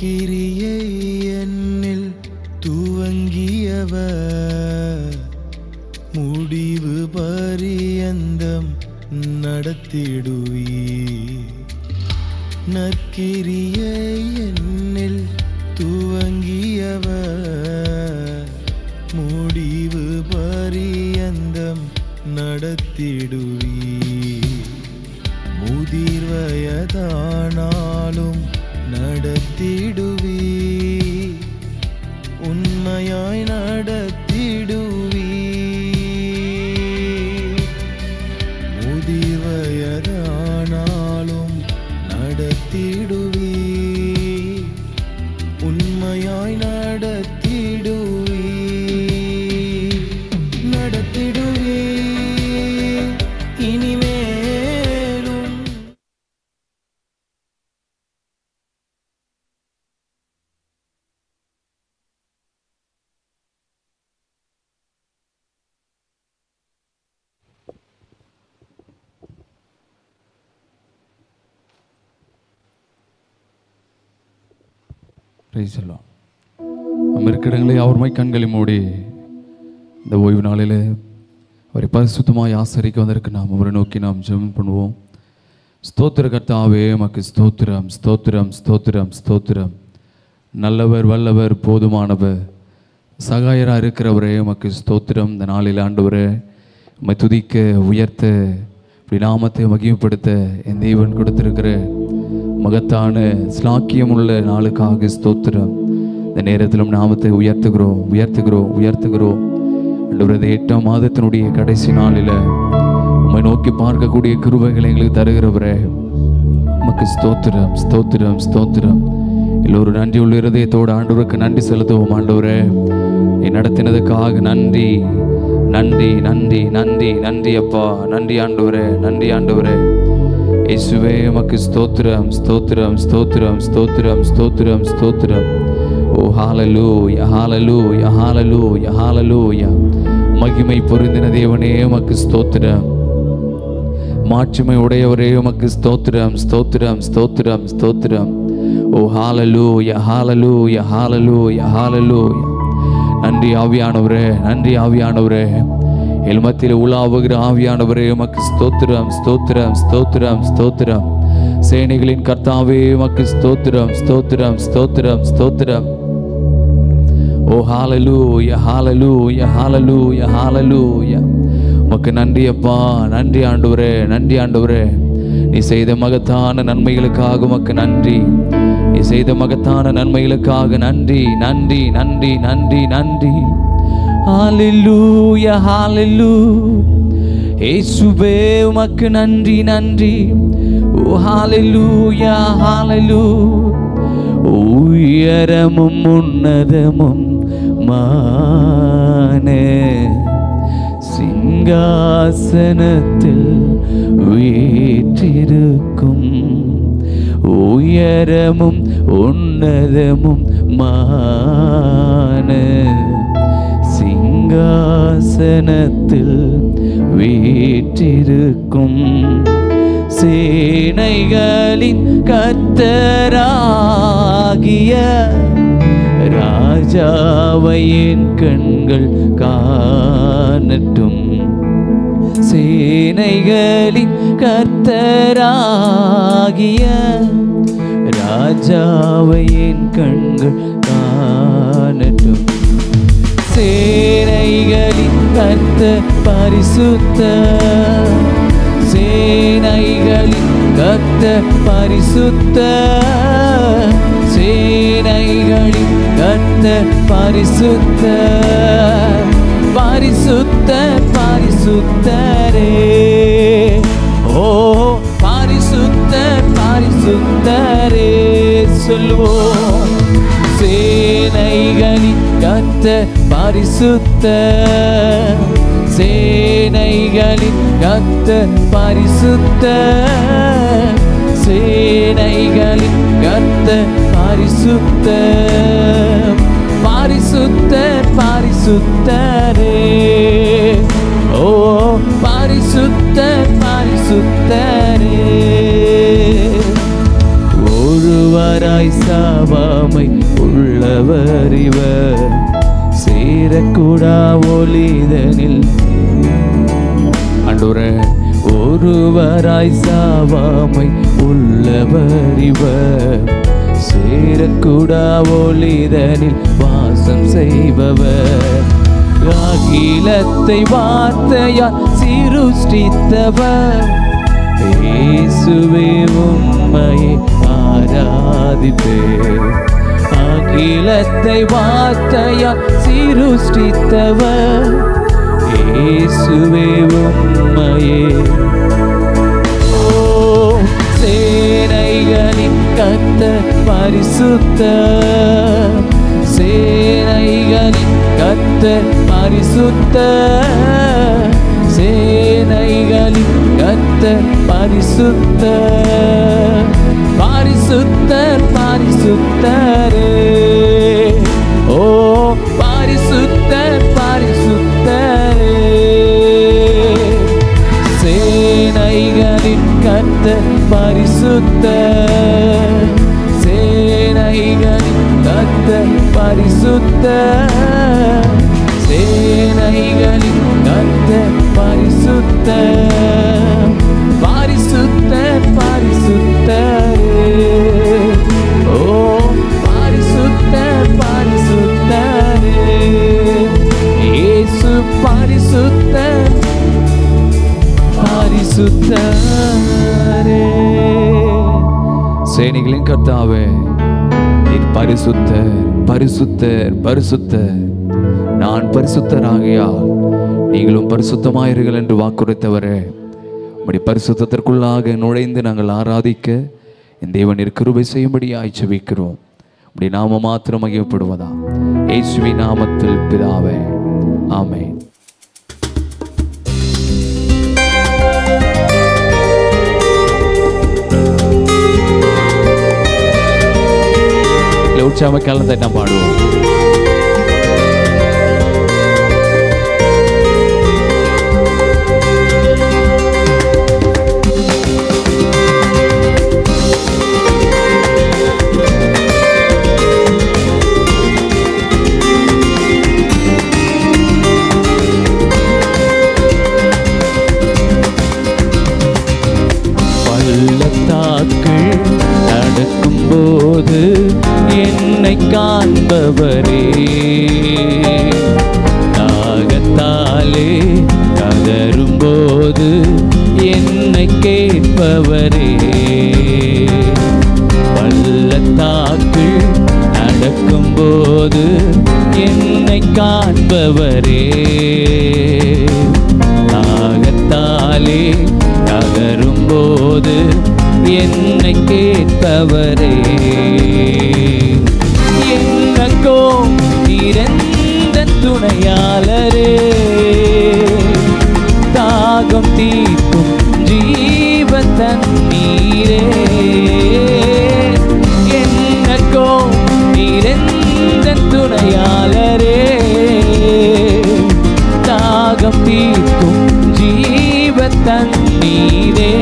நற்கிரியை என்னில் துவங்கியவர் முடிவு பரியந்தம் நடத்திடுவீர். நற்கிரியை என்னில் துவங்கியவர் முடிவு பரியந்தம் நடத்திடுவீர். முதிர் வயதானாலும் நடத்திடுவீர். உண்மையாய் நடத்திடுவீர். முதிர் வயதானாலும் நடத்திடுவீர். உண்மையாய் நடத்திடுவீர். நடத்திடுவீர் இனிமேலும். நம்ம இருக்கிற இடங்களே அவர்மை கண்களை மூடி இந்த ஓய்வு நாளில் அவரை பரிசுத்தமாய் ஆசரிக்க வந்திருக்கு நாம் அவரை நோக்கி நாம் ஜெபம் பண்ணுவோம். ஸ்தோத்திர கர்த்தாவே உமக்கு ஸ்தோத்திரம், ஸ்தோத்திரம், ஸ்தோத்திரம், ஸ்தோத்திரம். நல்லவர், வல்லவர், போதுமானவர், சகாயராக இருக்கிறவரே உமக்கு ஸ்தோத்திரம். இந்த நாளில் ஆண்டவரே உம்மை துதிக்க, உயர்த்த, இப்படி நாமத்தை மகிமைப்படுத்த என் தேவன் கொடுத்திருக்கிற மகத்தான ஸ்லாக்கியமுள்ள நாளுக்காக ஸ்தோத்திரம். இந்த நேரத்திலும் நாமத்தை உயர்த்துகிறோம், உயர்த்துகிறோம், உயர்த்துகிறோம். ஆண்டவரே 8ஆம் மாதத்தினுடைய கடைசி நாளில் உம்மை நோக்கி பார்க்கக்கூடிய கிருபைகளை எங்களுக்கு தருகிறவரே உமக்கு ஸ்தோத்திரம், ஸ்தோத்திரம், ஸ்தோத்திரம். எல்லோரும் நன்றி உள்ள இருதயத்தோடு ஆண்டவருக்கு நன்றி செலுத்துவோம். ஆண்டவரே நடத்தினதுக்காக நன்றி, நன்றி, நன்றி, நன்றி, நன்றி அப்பா, நன்றி ஆண்டவரே, நன்றி ஆண்டவரே. இயேசுவே உமக்கு ஸ்தோத்திரம், ஸ்தோத்திரம், ஸ்தோத்திரம், ஸ்தோத்திரம், ஸ்தோத்திரம், ஸ்தோத்திரம். ஓ ஹalleluya, ஹalleluya, ஹalleluya, ஹalleluya. மகிமை பொருந்தின தேவனே உமக்கு ஸ்தோத்திரம். மாட்சிமை உடையவரே உமக்கு ஸ்தோத்திரம், ஸ்தோத்திரம், ஸ்தோத்திரம், ஸ்தோத்திரம். ஓ ஹalleluya, ஹalleluya, ஹalleluya, ஹalleluya. நன்றி ஆவியானவரே, நன்றி ஆவியானவரே. எல்மத்தில் உலாவுகிற ஆவியானவரே உமக்கு ஸ்தோத்திரம், ஸ்தோத்திரம், ஸ்தோத்திரம், ஸ்தோத்திரம். சேனைகளின் கர்த்தாவே உமக்கு ஸ்தோத்திரம், ஸ்தோத்திரம், ஸ்தோத்திரம், ஸ்தோத்திரம். ஓ ஹalleluya, ஹalleluya, ஹalleluya, ஹalleluya. உமக்கு நன்றி அப்பா, நன்றி ஆண்டவரே, நன்றி ஆண்டவரே. நீ செய்த மகத்தான நன்மைகளுக்காக உமக்கு நன்றி. நீ செய்த மகத்தான நன்மைகளுக்காக நன்றி, நன்றி, நன்றி, நன்றி, நன்றி. ஹalleluya, ஹalleluya. இயேசுவே உமக்கு நன்றி, நன்றி. ஓ ஹalleluya, ஹalleluya. உயரமும் உன்னதமும் மான சிங்காசனத்தில் வீற்றிருக்கும். உயரமும் உன்னதமும் மான சிங்காசனத்தில் வீற்றிருக்கும். சேனைகளின் கர்த்தராகிய ராஜாவை என் கண்கள் காணட்டும். சேனைகளின் கர்த்தராகிய ராஜாவை என் கண்கள் காணட்டும். சேனைகளின் கர்த்தர் பரிசுத்தர், சேனைகளின் கர்த்தர் பரிசுத்தர், சேனைகளின் கர்த்தர் பரிசுத்தர், பரிசுத்தர், பரிசுத்தரே. ஓ பரிசுத்தர், பரிசுத்தரே சொல்லுவோம். சேனைகளின் கர்த்தர் பரிசுத்தர், சேனைகளின் கர்த்தர் பரிசுத்தர், சேனைகளின் கர்த்தர் பரிசுத்தர், பரிசுத்தர், பரிசுத்தரே. ஓ பரிசுத்தர், பரிசுத்தரே. ஒருவராய் சாவாமை உள்ளவர் இவர், சேரக்கூடா ஒளிதனில். ஆண்டவரே, ஒருவராய் சாவாமை உள்ளவர் இவர், சேரக்கூடா ஒளிதனில் வாசம் செய்பவர். அகிலத்தை வார்த்தையால் சிருஷ்டித்தவர், இயேசுவே உம்மையை ஆராதிப்பேன். அகிலத்தை வார்த்தையால் சிருஷ்டித்தவர், இயேசுவே உம்மையே. சேனைகளின் கர்த்தர் பரிசுத்தர், சேனைகளின் கர்த்தர் பரிசுத்தர், சேனைகளின் கர்த்தர் பரிசுத்தர், பரிசுத்தர் பரிசுத்தரே. ஓ பரிசுத்தர் பரிசுத்தரே, சேனைகளின் கர்த்தர் பரிசுத்தர், சேனைகளின் கர்த்தர் பரிசுத்தர், சேனைகளின் கர்த்தர் பரிசுத்தர், பரிசுத்தர் பரிசுத்தரே. ஓ பரிசுத்தர் பரிசுத்தரே, இயேசு பரிசுத்தர் பரிசுத்தரே. சேனைகளின் கர்த்தாவே, நீர் பரிசுத்தர் பரிசுத்தர் பரிசுத்தர். நான் பரிசுத்தராகையால் நீங்களும் பரிசுத்தமாயிருங்கள் என்று வாக்குரைத்தவரே, உம்முடைய பரிசுத்தத்திற்குள்ளாக நுழைந்து நாங்கள் ஆராதிக்க என் தேவனின் கிருபை செய்யும்படியாய் ஜெபிக்கிறோம். உம்முடைய நாம மாத்திரம் மகிமைப்படுவதா, இயேசுவின் நாமத்தில் பிதாவே, ஆமென். உற்சாக கலந்து நாம் பாடுவோம். பள்ளத்தாக்கள் நடக்கும் போது என்னை காண்பவரே, தாகத்தாலே கதறும்போது என்னை கேட்பவரே. பள்ளத்தாக்கள் நடக்கும்போது என்னை காண்பவரே, தாகத்தாலே கதறும்போது என்னை கேட்பவரே. என்னக்கோ இறந்த துணையாளரே, தாகம் தீர்க்கும் ஜீவ தண்ணீரே. என்னக்கோ இறந்த துணையாளரே, தாகம் தீர்க்கும் ஜீவ தண்ணீரே.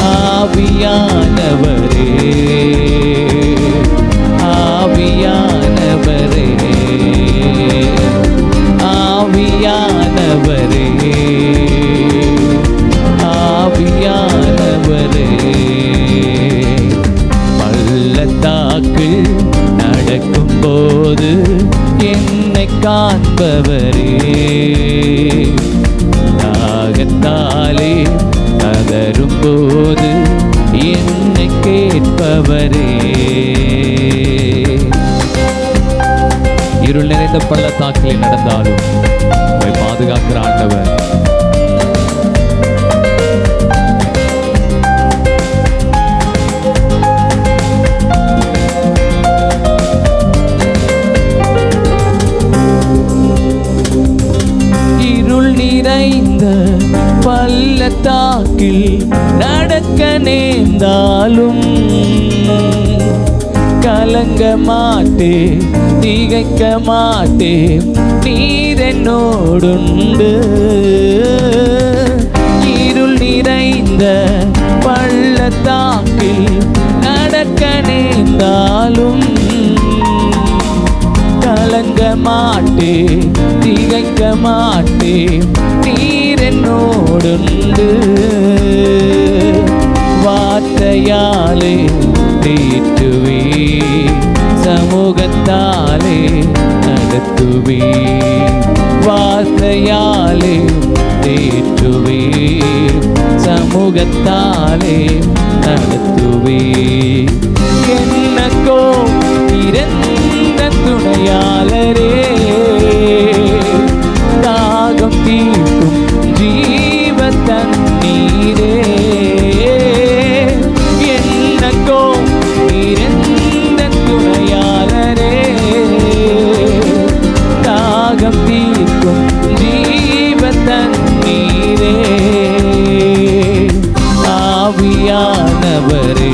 ஆவியானவரே, ஆவியானவரே, ஆவியானவரே, ஆவியானவரே. பள்ளத்தாக்கில் நடக்கும்போது என்னை காண்பவரே, தாகத்தாலே கதறும்போது என்னை கேட்பவரே. இருள் நிறைந்த பள்ளத்தாக்கில் நடந்தாலும் உம்மை பாதுகாக்கிற ஆண்டவர். இருள் நிறைந்த பள்ளத்தாக்கில் நடக்க நேர்ந்தாலும் கலங்க மாட்டே, திகைக்க மாட்டே, நீர் என்னோடுண்டு. இருள் நிறைந்த பள்ளத்தாக்கில் நடக்க நேர்ந்தாலும் மாட்டேன், திகைக்க மாட்டேன், நீர் என்னோடுண்டு. வார்த்தையாலே தேற்றுவே, சமூகத்தாலே நடத்துவே. வார்த்தையாலே தேற்றுவே, சமூகத்தாலே நடத்துவே. என்னக்கோ இறந்த துணையாளரே, தாகம் தீர்க்கும் ஜீவ தண்ணீரே. என்னக்கோ இறந்த துணையாளரே, தாகம் தீர்க்கும் ஜீவ தண்ணீரே. ஆவியானவரே,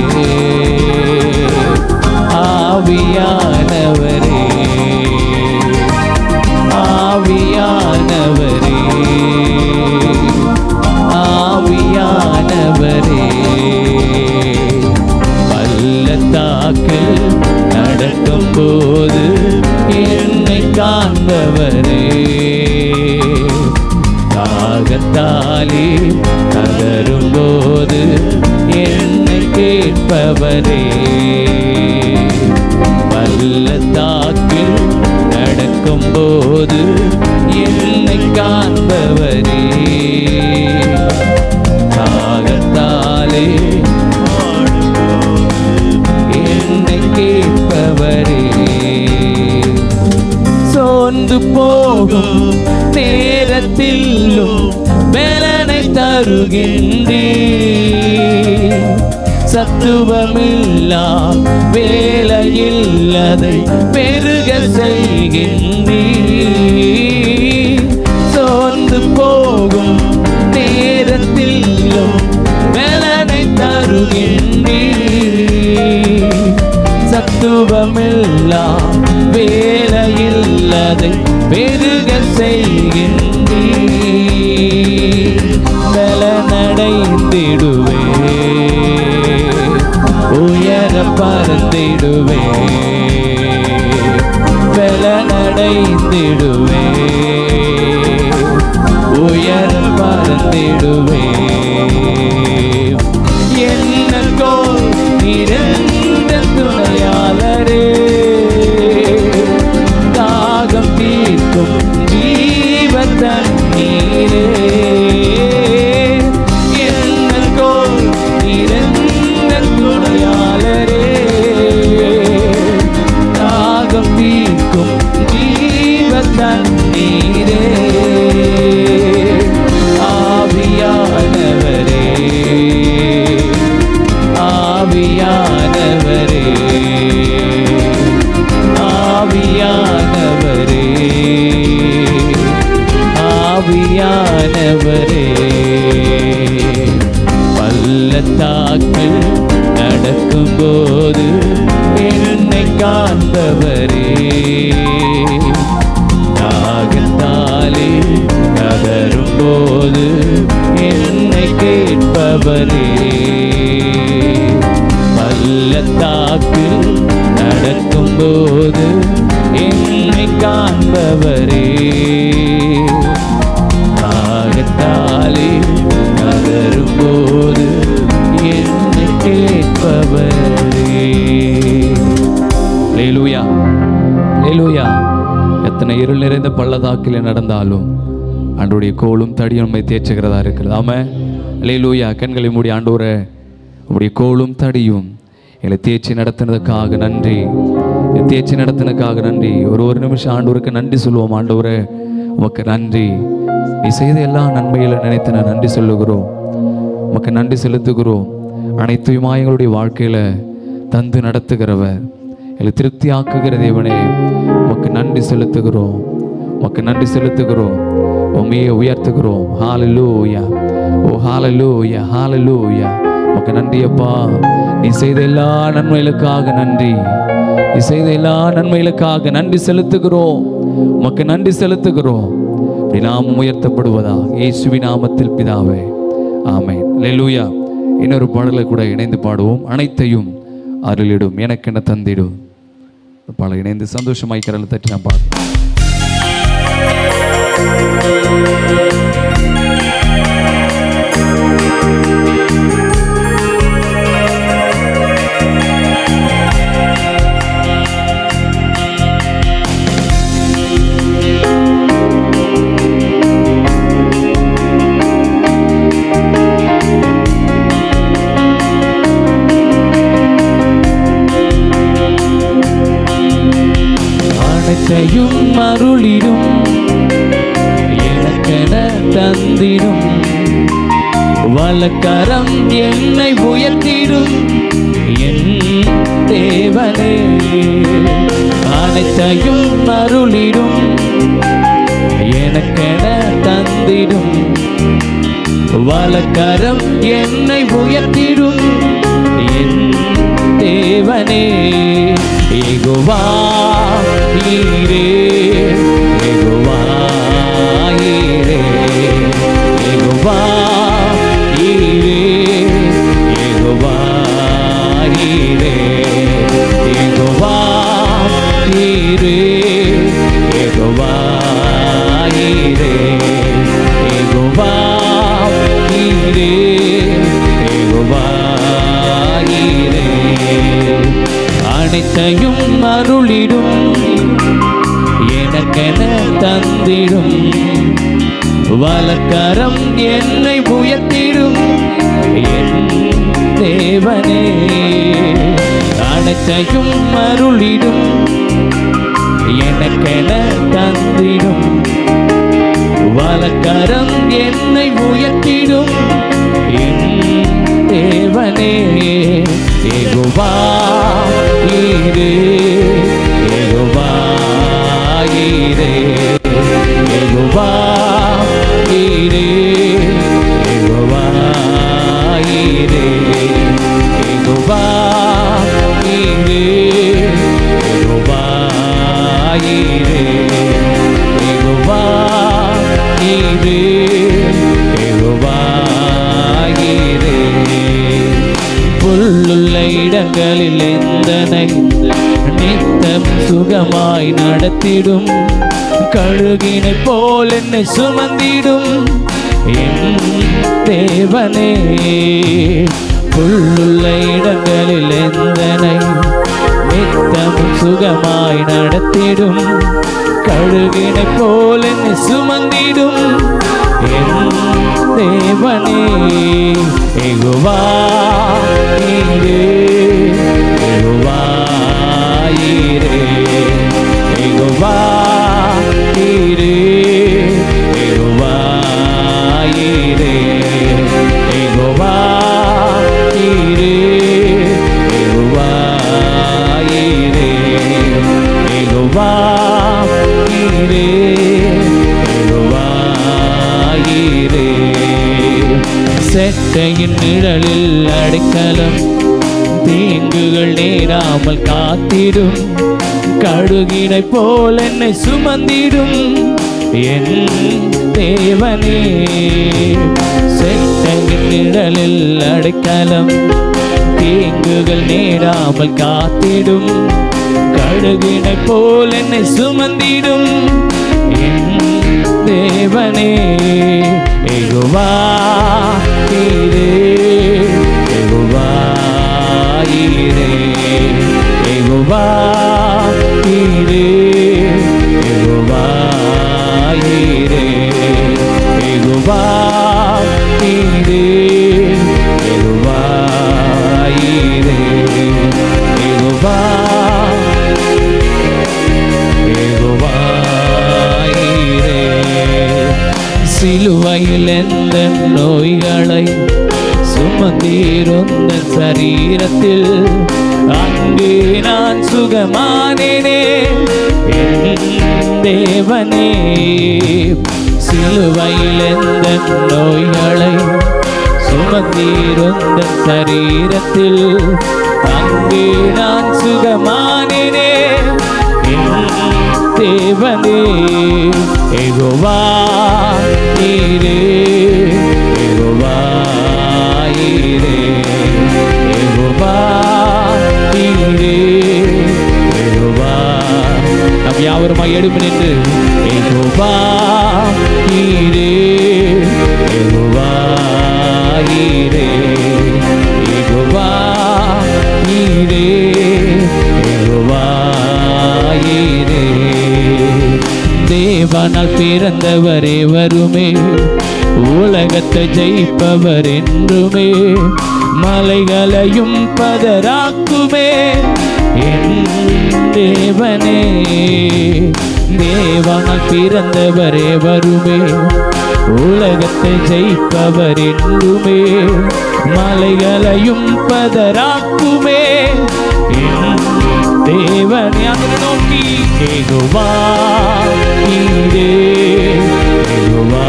ஆவியானவரே, ஆவியானவரே, ஆவியானவரே. பள்ளத்தாக்கில் நடக்கும் போது என்னை காண்பவரே, தாகத்தாலே கதரும் போது என்னை கேட்பவரே. பள்ளத்தாக்கில் நடக்கும் போது என்னை காண்பவரே, தாகத்தாலே என்னை கேட்பவரே. சோர்ந்து போகும் நேரத்திலும் பலனை தருகின்றீர். சத்துவமில்லா வேளையில் அதை பெருக செய்கின்றீர். சோர்ந்து போகும் நேரத்திலும் பலனை தருகின்றீர். சத்துவமில்லா வேளையில் அதை பெருக செய்கின்றீர். பலனடைந்திடுவே, உயர பறந்திடுவே. பலனடைந்திடுவே, உயர பறந்திடுவே. என்னக்கோ இறந்த துணையாளரே, தாகம் தீர்க்கும் ஜீவ தண்ணீரே. என்னக்கோ இறந்த துணையாளரே, தாகம் தீர்க்கும் ஜீவ தண்ணீரே. ஆவியானவரே, ஆவியானவரே, ஆவியானவரே, ஆவியானவரே. பள்ளத்தாக்கில் நடக்கும் போது என்னை காண்பவரே, தாகத்தாலே கதரும் போது என்னை கேட்பவரே. பள்ளத்தாக்கில் நடக்கும் போது என்னை காண்பவரே, தாகத்தாலே கதரும் போது என்னை கேட்பவரே. அல்லேலூயா, அல்லேலூயா. எத்தனை இருள் நிறைந்த பள்ளத்தாக்கில் நடந்தாலும் ஆண்டவருடைய கோலும் தடியும் நம்மை தேற்றுகிறதா இருக்கிறது. ஆமென், அல்லேலூயா. கண்களை மூடி ஆண்டவரே, உம்முடைய கோலும் தடியும் எங்களை தேய்ச்சி நடத்தினதுக்காக நன்றி, தேய்ச்சி நடத்தினதுக்காக நன்றி. ஒரு நிமிஷம் ஆண்டவருக்கு நன்றி சொல்லுவோம். ஆண்டவரே உமக்கு நன்றி, நீ செய்த எல்லா நன்மைகளை நினைத்து நான் நன்றி சொல்லுகிறோம், உமக்கு நன்றி செலுத்துகிறோம். அனைத்தையுமா எங்களுடைய வாழ்க்கையில தந்து நடத்துகிறவர், எங்களை திருப்தி ஆக்குகிற தேவனே உமக்கு நன்றி செலுத்துகிறோம், உமக்கு நன்றி செலுத்துகிறோம், உம்மையே உயர்த்துகிறோம். ஹalleluya, ஓ ஹalleluya, ஹalleluya. உமக்கு நன்றி அப்பா, நீ செய்த எல்லா நன்மைகளுக்காக நன்றி, நீ செய்த எல்லா நன்மைகளுக்காக நன்றி செலுத்துகிறோம், உமக்கு நன்றி செலுத்துகிறோம். நாமம் உயர்த்தப்படுவதா இயேசுவின் நாமத்தில் பிதாவே, ஆமென். அல்லேலூயா. இன்னொரு பாடலை கூட இணைந்து பாடுவோம். அனைத்தையும் அருளிடும் எனக்கென தந்திடும். பாடலை இணைந்து சந்தோஷமாய் கரலை தட்டி நான் பாடுறேன். அனைத்தையும் அருளிடும் எனக்கென தந்திடும் வலக்கரம் என்னை உயர்த்திடும் என் தேவனே. அனைத்தையும் அருளிடும் எனக்கென தந்திடும் வலக்கரம் என்னை உயர்த்திடும் என் தேவனே. யெகோவா ஈரே, யெகோவா ஈரே, யெகோவா ஈரே, யெகோவா ஈரே, யெகோவா ஈரே, யெகோவா ஈரே, யெகோவா ஈரே, யெகோவா ஈரே. அனைத்தையும் அருளிடும் எனக்கென தந்திடும் வலக்கரம் என்னை உயர்த்திடும் என் தேவனே. அனைத்தையும் அருளிடும் எனக்கென தந்திடும் வலக்கரம் என்னை உயர்த்திடும் என் தேவனே. யெகோவா ஈரே, யெகோவா ஈரே, யெகோவா ஈரே, யெகோவா ஈரே, யெகோவா ஈரே, யெகோவா ஈரே, யெகோவா ஈரே, யெகோவா ஈரே. புல்லுள்ள இடங்களில் எந்தனை நித்தம் சுகமாய் நடத்திடும் கழுகினை போல் என்னை சுமந்திடும் என் தேவனே. புல்லுள்ள இடங்களில் எந்தனை நித்தம் சுகமாய் நடத்திடும் கழுகினை போல் என்னை சுமந்திடும் என் தேவனே. யெகோவா ஈரே, யெகோவா ஈரே, யெகோவா ஈரே, யெகோவா ஈரே, யெகோவா ஈரே, யெகோவா ஈரே, யெகோவா ஈரே, யெகோவா ஈரே. செட்டையின் நிழலில் அடைக்கலம் தீங்குகள் நேராமல் காத்திடும் கடுகினை போல் என்னை சுமந்திடும் என் தேவனே. செட்டையின் நிழலில் அடைக்கலம் தீங்குகள் நேராமல் காத்திடும் கடுகினை போல் என்னை சுமந்திடும் என் தேவனே. யெகோவா ஈரே, யெகோவா ஈரே, யெகோவா ஈரே, யெகோவா ஈரே, யெகோவா ஈரே, யெகோவா ஈரே, யெகோவா யெகோவா ஈரே. சிலுவையில் எந்த நோய்களை சுமந்தீருந்த சரீரத்தில் அங்கே நான் சுகமானேனே என் தேவனே. சிலுவையில் எந்த நோய்களை சுமந்தீருந்த சரீரத்தில் அங்கே நான் சுகமானேனே என் தேவனே. யெகோவா ஈரே, யெகோவா ஈரே, யெகோவா ஈரே, யெகோவா. நாம் யாவருமாய் எழுப்பி நின்று யெகோவா ஈரே, யெகோவா ஈரே, யெகோவா ஈரே, யெகோவா ஈரே. தேவனால் பிறந்தவரே வருமே, உலகத்தை ஜெயிப்பவர் என்றுமே, மலைகளையும் பதராக்குமே என் தேவனே. தேவனால் பிறந்தவரே வருமே, உலகத்தை ஜெயிப்பவர் என்றுமே, மலைகளையும் பதராக்குமே என் தேவனே. அதனை நோக்கி யெகோவா ஈரே, யெகோவா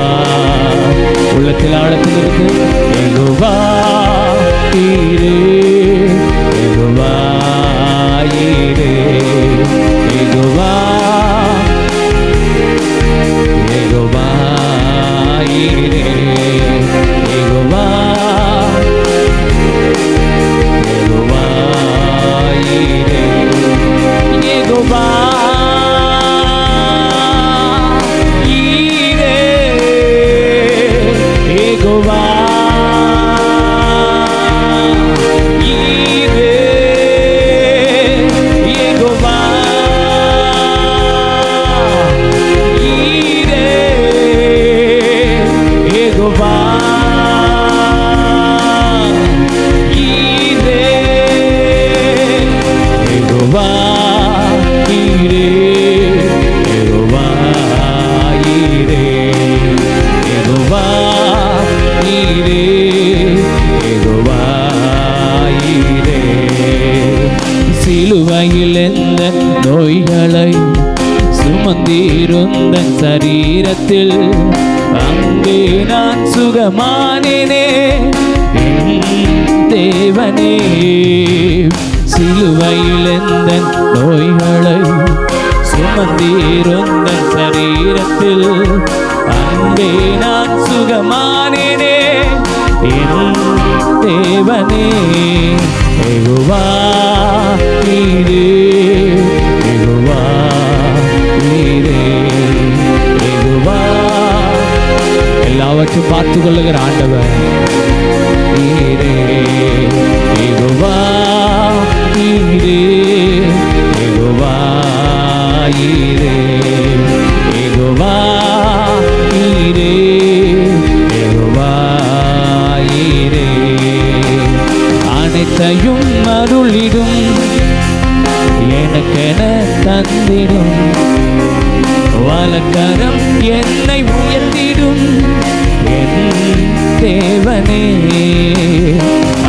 உள்ளத்தில் ஆழத்தில் இருக்கு. யெகோவா ஈரே, யெகோவா ஈரே, யெகோவா, யெகோவா ஈரே, யெகோவா, யெகோவா ஈரே, யெகோவா ஈரே, யெகோவா ஈரே, யெகோவா ஈரே, யெகோவா ஈரே, யெகோவா ஈரே, யெகோவா ஈரே, யெகோவா ஈரே, யெகோவா ஈரே. சிலுவையில் எந்த நோய்களை சுமந்திருந்த சரீரத்தில் அங்கே நான் சுகமானேனே என் தேவனே. சிலுவையில் எந்த நோய்களை சுமந்திருந்த சரீரத்தில் அங்கே நான் சுகமானேனே என் தேவனே. யெகோவா ஈரே, யெகோவா ஈரே, யெகோவா. எல்லாவற்றையும் பார்த்து கொள்ளுகிற ஆண்டவர் ஈரே, யெகோவா ஈரே, யெகோவா ஈரே, யெகோவா ஈரே, யெகோவா ஈரே. அனைத்தையும் அருளிடும் எனக்கென தந்திடும், வலக்கரம் என்னை உயர்த்திடும் என் தேவனே.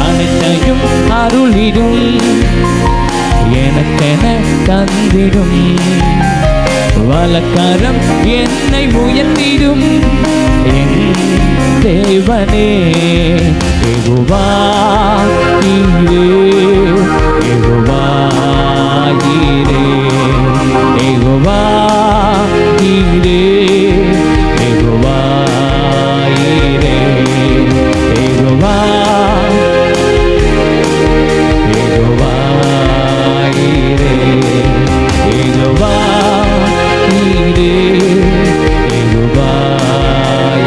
அனைத்தையும் அருளிடும் எனக்கென தந்திடும், வலக்கரம் என்னை உயர்த்திடும் என் தேவனே. யெகோவா ஈரே, யெகோவா ஈரே, யெகோவா ஈரே, யெகோவா ஈரே, யெகோவா, யெகோவா ஈரே, யெகோவா ஈரே, யெகோவா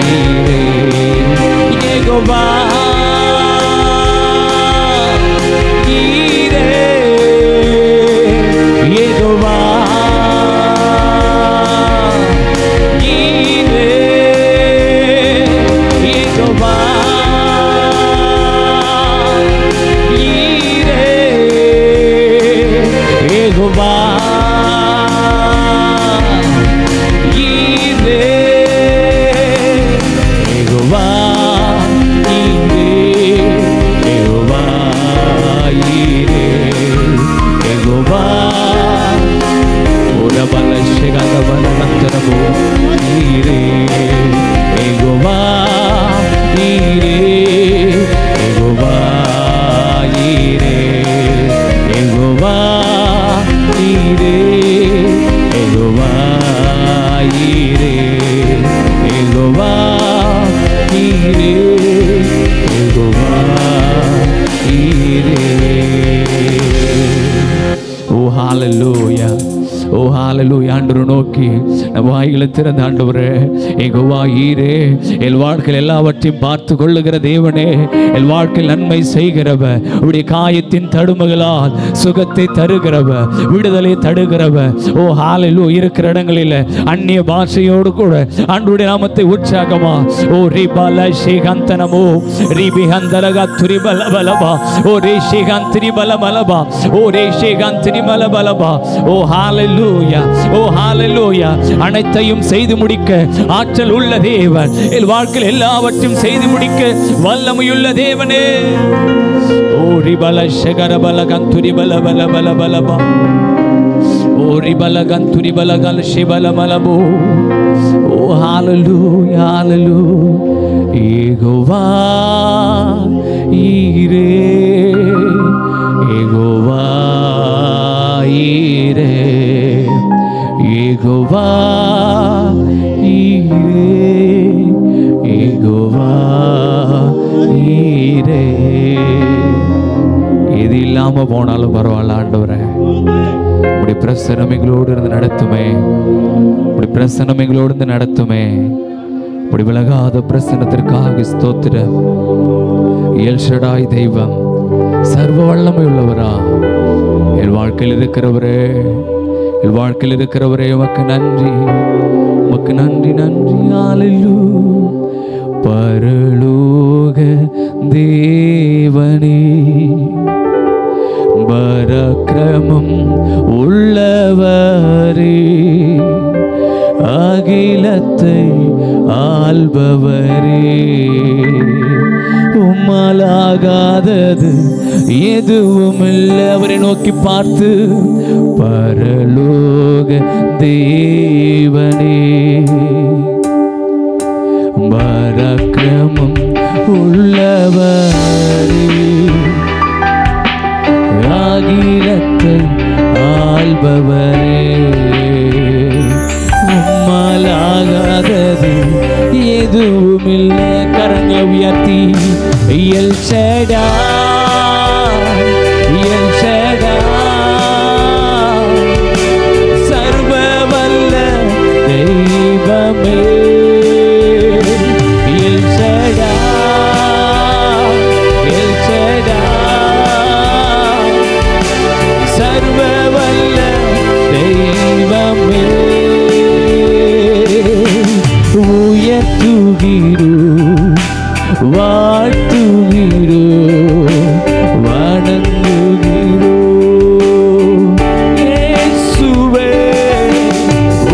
ஈரே, யெகோவா ஈரே, யெகோவா ஈரே, யெகோவா ஈரே, யெகோவா ஈரே, யெகோவா ஈரே, யெகோவா ஈரே, யெகோவா. உரபல சிகதபல நந்தனமோ ஈரே, யெகோவா ஈரே, யெகோவா ஈரே, யெகோவா ஈரே, யெகோவா ஈரே, யெகோவா ஈரே, யெகோவா ஈரே. ஓ ஹalleluya, ஓ ஹalleluya. அல்லேலூயா. ஆண்டவரை நோக்கி நம்ம வாய்களை திறந்த ஆண்டவரே, யெகோவா ஈரே, என் வாழ்க்கையில் எல்லாவற்றையும் பார்த்து கொள்ளுகிற தேவனே, என் வாழ்க்கையில் நன்மை செய்கிறவ, உடைய காயத்தின் தடுமைகளால் சுகத்தை தருகிறவ, விடுதலை தருகிறவ. ஓ ஹalleluya. இருக்கிற இடங்களில் அந்நிய பாஷையோடு கூட ஆண்டவருடைய நாமத்தை உற்சாகமா ஓ ரிபல ஷேகந்தனமோ ரிபிஹந்தலக துரிபலபலபா ஓ ரே ஷேகந்திரிபலபலபா ஓ ரே ஷேகந்திரிபலபலபா. ஓ ஹalleluya, ஓ ஹalleluya. அனைத்தையும் செய்து முடிக்க ஆற்றல் உள்ள தேவன், என் வாழ்க்கையில் எல்லாவற்றையும் செய்து முடிக்க வல்லமையுள்ள தேவனே. ஓ ரிபல ஷகரபலகந்துரிபலபலபலபலபா ஓ ரிபலகந்துரிபலகல் ஷிபலமலபோ. ஓ ஹalleluya, ஹalleluya. யெகோவா ஈரே, யெகோவா ஈரே, யெகோவா ஈரே, யெகோவா ஈரே. எது இல்லாம போனாலும் பரவாயில்ல ஆண்டவரே, உடைய பிரசன்னம் எங்களோடு இருந்து நடத்துமே, உடைய பிரசன்னம் எங்களோடு இருந்து நடத்துமே. இப்படி விலகாத பிரசன்னத்திற்காக ஸ்தோத்திரம். எல் ஷடாய் தெய்வம், சர்வ வல்லமை உள்ளவரா, என் வாழ்க்கையில் இருக்கிறவரே, என் வாழ்க்கையில் இருக்கிறவரே, உமக்கு நன்றி, உமக்கு நன்றி, நன்றி. ஹalleluya. பரலோக தேவனே, பராக்கிரமம் உள்ளவரே, அகிலத்தை ஆள்பவரே, உம்மாலாகாதது எதுவும் இல்லை. அவரை நோக்கி பார்த்து பரலோக தேவனே, பராக்கிரமம் உள்ளவரே, அகிலத்தை ஆள்பவரே, உம்மாலாகாதது எதுவும் இல்லை. கரங்களை உயர்த்தி எல் ஷடாய், எல் ஷடாய், சர்வ வல்ல தெய்வமே, எல் ஷடாய், எல் ஷடாய், சர்வ வல்ல தெய்வமே. உயர்த்துகிறோ, வாழ்த்துகிறோ, வணங்குகிறோ இயேசுவே.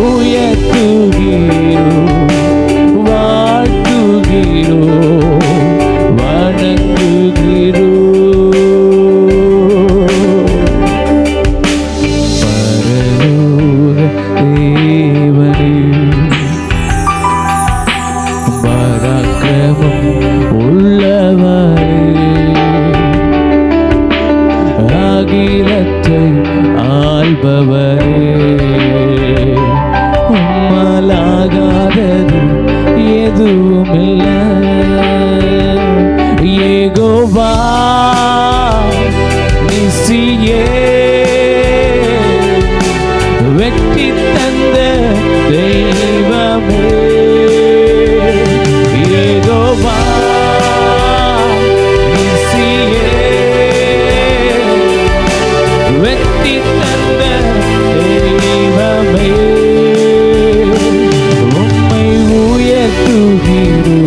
உயர்த்துகிறோ, வாழ்த்துகிறோ, வணங்குகிறோ. பரலோக தேவனே, பராக்கிரமம் உள்ளவரே, அகிலத்தை ஆள்பவரே, உம்மாலாகாதது எதுவும் இல்லை. யெகோவா நிசியே, வெற்றி தந்த தெய்வமே, யெகோவா நிசியே, வெற்றி தந்த தெய்வமே. உம்மை உயர்த்துகிறோ,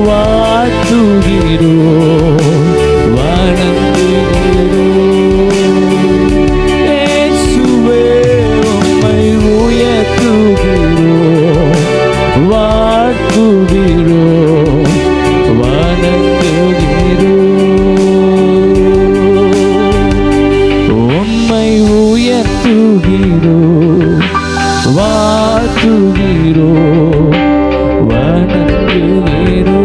வாழ்த்துகிறோ, வணங்குகிறோ இயேசுவே. உம்மை உயர்த்துகிறோ, வாழ்த்துகிறோ, வணங்குகிறோ. உம்மை உயர்த்துகிறோ, வாழ்த்துகிறோ, வணங்குகிறோ.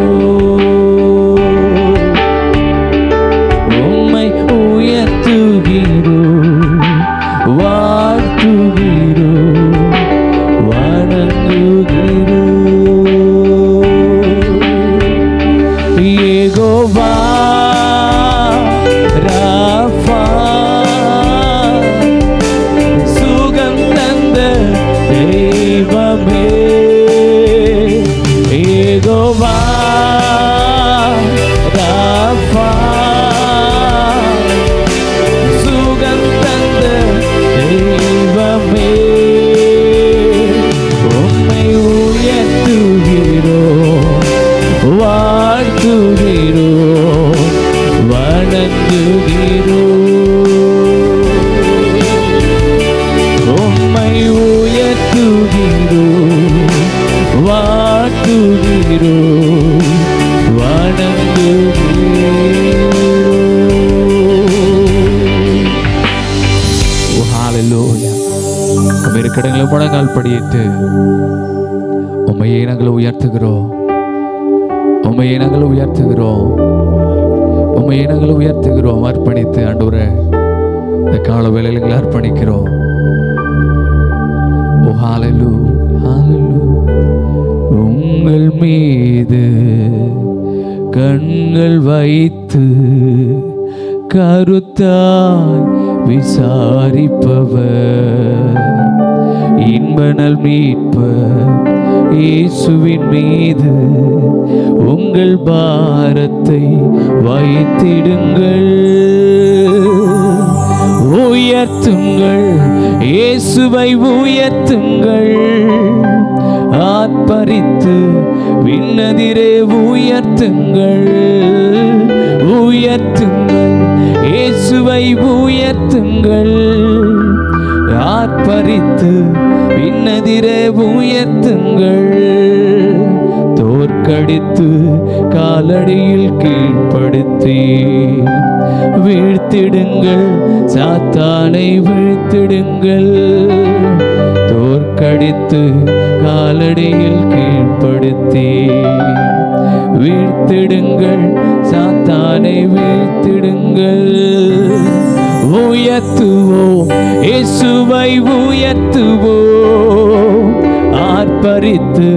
உம்மை உயர்த்துகிறோ, வாழ்த்துகிறோ, வணங்குகிறோ. யெகோவா ராஃபா, சுகம் தந்த நாங்கள் முழங்கால் படியிட்டு உம்மையே நாங்கள் உயர்த்துகிறோம், உம்மையே நாங்கள் உயர்த்துகிறோம், உம்மையே நாங்கள் உயர்த்துகிறோம். அர்ப்பணித்து ஆண்டவரே இந்த கால வேளையில் எங்களை அர்ப்பணிக்கிறோம். ஓ ஹalleluya, ஹalleluya. உங்கள் மீது கண்கள் வைத்து கருத்தாய் விசாரிப்பவர் இன்பனல் மீட்பர் இயேசுவின் மீது உங்கள் பாரத்தை வைத்திடுங்கள். உயர்த்துங்கள், இயேசுவை உயர்த்துங்கள், ஆர்ப்பரித்து விண்ணதிரே உயர்த்துங்கள். உயர்த்துங்கள், இயேசுவை உயர்த்துங்கள், ஆர்ப்பரித்து விண்ணதிரே உயர்த்துங்கள். தோற்கடித்து காலடியில் கீழ்ப்படுத்தி வீழ்த்திடுங்கள், சாத்தானை வீழ்த்திடுங்கள். தோற்கடித்து காலடியில் கீழ்ப்படுத்தி வீழ்த்திடுங்கள், சாத்தானை வீழ்த்திடுங்கள். உயர்த்துவோம், இயேசுவை உயர்த்துவோம், ஆர்ப்பரித்து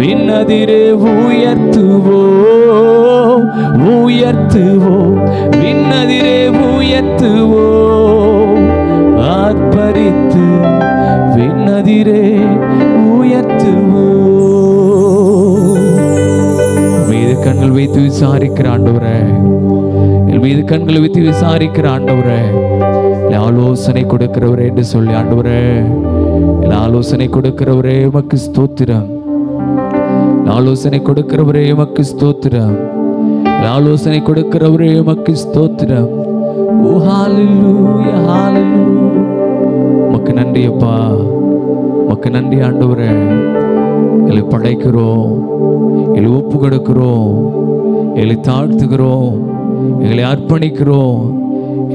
விண்ணதிரே உயர்த்துவோம். உயர்த்துவோம், விண்ணதிரே உயர்த்துவோம், ஆர்ப்பரித்து விண்ணதிரே உயர்த்துவோம். மீது கண்கள் வைத்து விசாரிக்கிற ஆண்டவரே, என் மீது கண்களை வைத்து விசாரிக்கிற ஆண்டவரே, ஆலோசனை கொடுக்கிறவரே என்று சொல்லி ஆண்டவரே, ஆலோசனை கொடுக்கிறவரே உமக்கு ஸ்தோத்திரம், ஆலோசனை கொடுக்கிறவரே உமக்கு ஸ்தோத்திரம், ஆலோசனை கொடுக்கிறவரே உமக்கு ஸ்தோத்திரம். ஓ ஹalleluya, ஹalleluya. உமக்கு நன்றி அப்பா, உமக்கு நன்றி ஆண்டவரே. எங்களை படைக்கிறோம், எங்களை ஒப்பு கொடுக்கிறோம், எங்களை தாழ்த்துகிறோம், எங்களை அர்ப்பணிக்கிறோம்.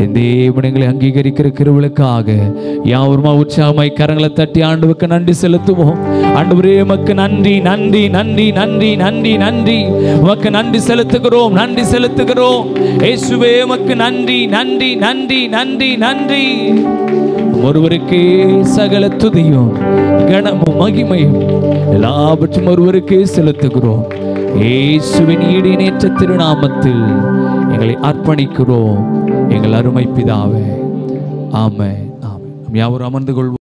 என் தேவன் எங்களை அங்கீகரிக்கிற கிருபைகளுக்காக யாவருமா உற்சாகமாய் கரங்களை தட்டி ஆண்டவருக்கு நன்றி செலுத்துவோம். ஆண்டவரே உமக்கு நன்றி, நன்றி, நன்றி, நன்றி, நன்றி, நன்றி. உமக்கு நன்றி செலுத்துகிறோம், நன்றி செலுத்துகிறோம். இயேசுவே உமக்கு நன்றி, நன்றி, நன்றி, நன்றி, நன்றி. ஒருவருக்கே சகல துதியும் கனமும் மகிமையும் எல்லாவற்றும் ஒருவருக்கே செலுத்துகிறோம். இயேசுவின் ஈடினேற்ற திருநாமத்தில் எங்களை அர்ப்பணிக்கிறோம் எங்கள் அருமை பிதாவே. ஆமென், ஆமென். நாம் யாவரும் அமர்ந்து கொள்வோம்.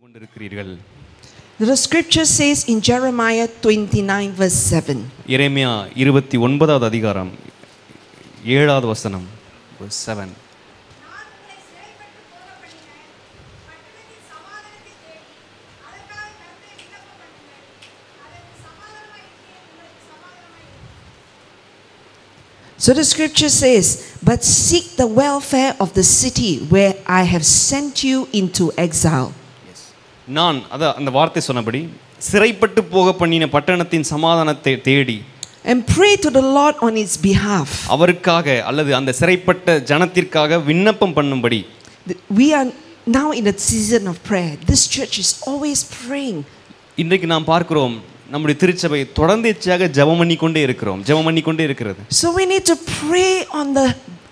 கொண்டிருக்கிறீர்கள். The scripture says in Jeremiah 29 verse 7. எரேமியா 29வது அதிகாரம் 7வது வசனம் verse 7. So the scripture says, but seek the welfare of the city where I have sent you into exile. நான் அந்த வார்த்தை சொன்னபடி சிறைப்பட்டு போக பண்ணின பட்டணத்தின் சமாதானத்தை தேடி and pray to the Lord on its behalf. அவருக்காக அல்லது அந்த சிறைப்பட்ட ஜனத்திற்காக விண்ணப்பம் பண்ணும்படி. We are now in a season of prayer. This church is always praying. இன்றைக்கு நாம் பார்க்கிறோம் நம்முடைய திருச்சபை தொடர்ந்தேச்சாக ஜெபம் பண்ணிக்கொண்டே இருக்கிறது. So we need to pray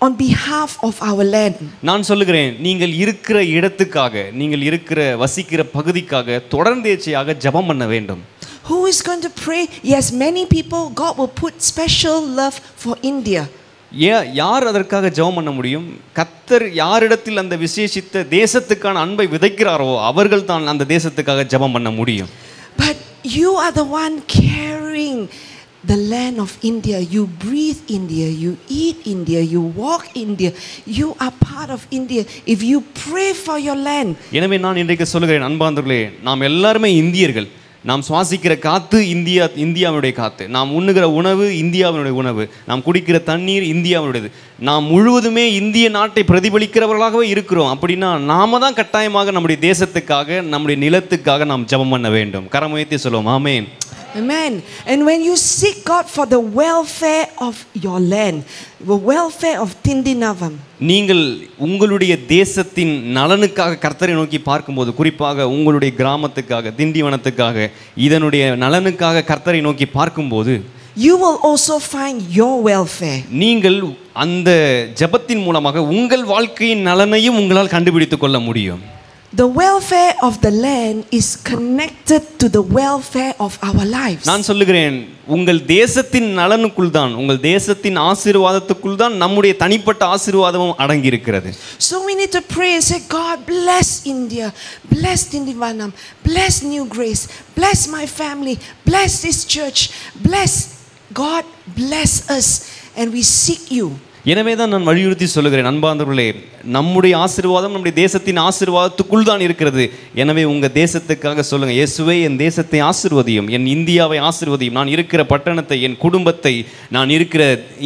on behalf of our land. நான் சொல்லுகிறேன், நீங்கள் இருக்கிற இடத்துக்காக, நீங்கள் இருக்கிற வசிக்கிற பகுதிக்காக தொடர்ந்தேச்சையாக ஜெபம் பண்ண வேண்டும். Who is going to pray? Yes, many people. God will put special love for India. யார் அதற்காக ஜெபம் பண்ண முடியும்? கர்த்தர் யாரிடத்தில் அந்த விசேஷித்த தேசத்துக்கான அன்பை விதைக்கிறாரோ அவர்கள் தான் அந்த தேசத்துக்காக ஜெபம் பண்ண முடியும். But you are the one carrying the land of India. You breathe India, you eat India, you walk India. You are part of India if you pray for your land. எனவே நான் இன்றைக்கு சொல்லுகிறேன் அன்பார்ந்தவர்களே, நாம் எல்லாருமே இந்தியர்கள். நாம் சுவாசிக்கிற காற்று இந்தியாவுடைய காற்று, நாம் உண்ணுகிற உணவு இந்தியாவினுடைய உணவு, நாம் குடிக்கிற தண்ணீர் இந்தியாவுடையது. நாம் முழுவதுமே இந்திய நாட்டை பிரதிபலிக்கிறவர்களாகவே இருக்கிறோம். அப்படின்னா நாம தான் கட்டாயமாக நம்முடைய தேசத்துக்காக, நம்முடைய நிலத்துக்காக நாம் ஜெபம் பண்ண வேண்டும். கரம் உயர்த்தி சொல்லுவோம் ஆமென். Amen. And when you seek God for the welfare of your land, the welfare of Tindinavam, நீங்கள் உங்களுடைய தேசத்தின் நலனுக்காக கர்த்தரை நோக்கி பார்க்கும்போது, குறிப்பாக உங்களுடைய கிராமத்துக்காக, திண்டிவனத்துக்காக, இதனுடைய நலனுக்காக கர்த்தரை நோக்கி பார்க்கும்போது, you will also find your welfare. நீங்கள் அந்த ஜெபத்தின் மூலமாக உங்கள் வாழ்க்கையின் நலனையும் உங்களால் கண்டுபிடித்துக் கொள்ள முடியும். The welfare of the land is connected to the welfare of our lives. நான் சொல்லுகிறேன், உங்கள் தேசத்தின் நலனுக்குள் தான், உங்கள் தேசத்தின் ஆசீர்வாதத்துக்குள் தான் நம்முடைய தனிப்பட்ட ஆசீர்வாதமும் அடங்கி இருக்கிறது. So we need to pray and say, God bless India, bless Tindivanam, bless New Grace, bless my family, bless this church, bless God, bless us, and we seek you. எனவே தான் நான் வலியுறுத்தி சொல்லுகிறேன் அன்பார்ந்தவர்களே, நம்முடைய ஆசீர்வாதம் நம்முடைய தேசத்தின் ஆசீர்வாதத்துக்குள் தான் இருக்கிறது. எனவே உங்கள் தேசத்துக்காக சொல்லுங்க, இயேசுவே என் தேசத்தை ஆசீர்வதியும், என் இந்தியாவை ஆசீர்வதியும், நான் இருக்கிற பட்டணத்தை, என் குடும்பத்தை, நான் இருக்கிற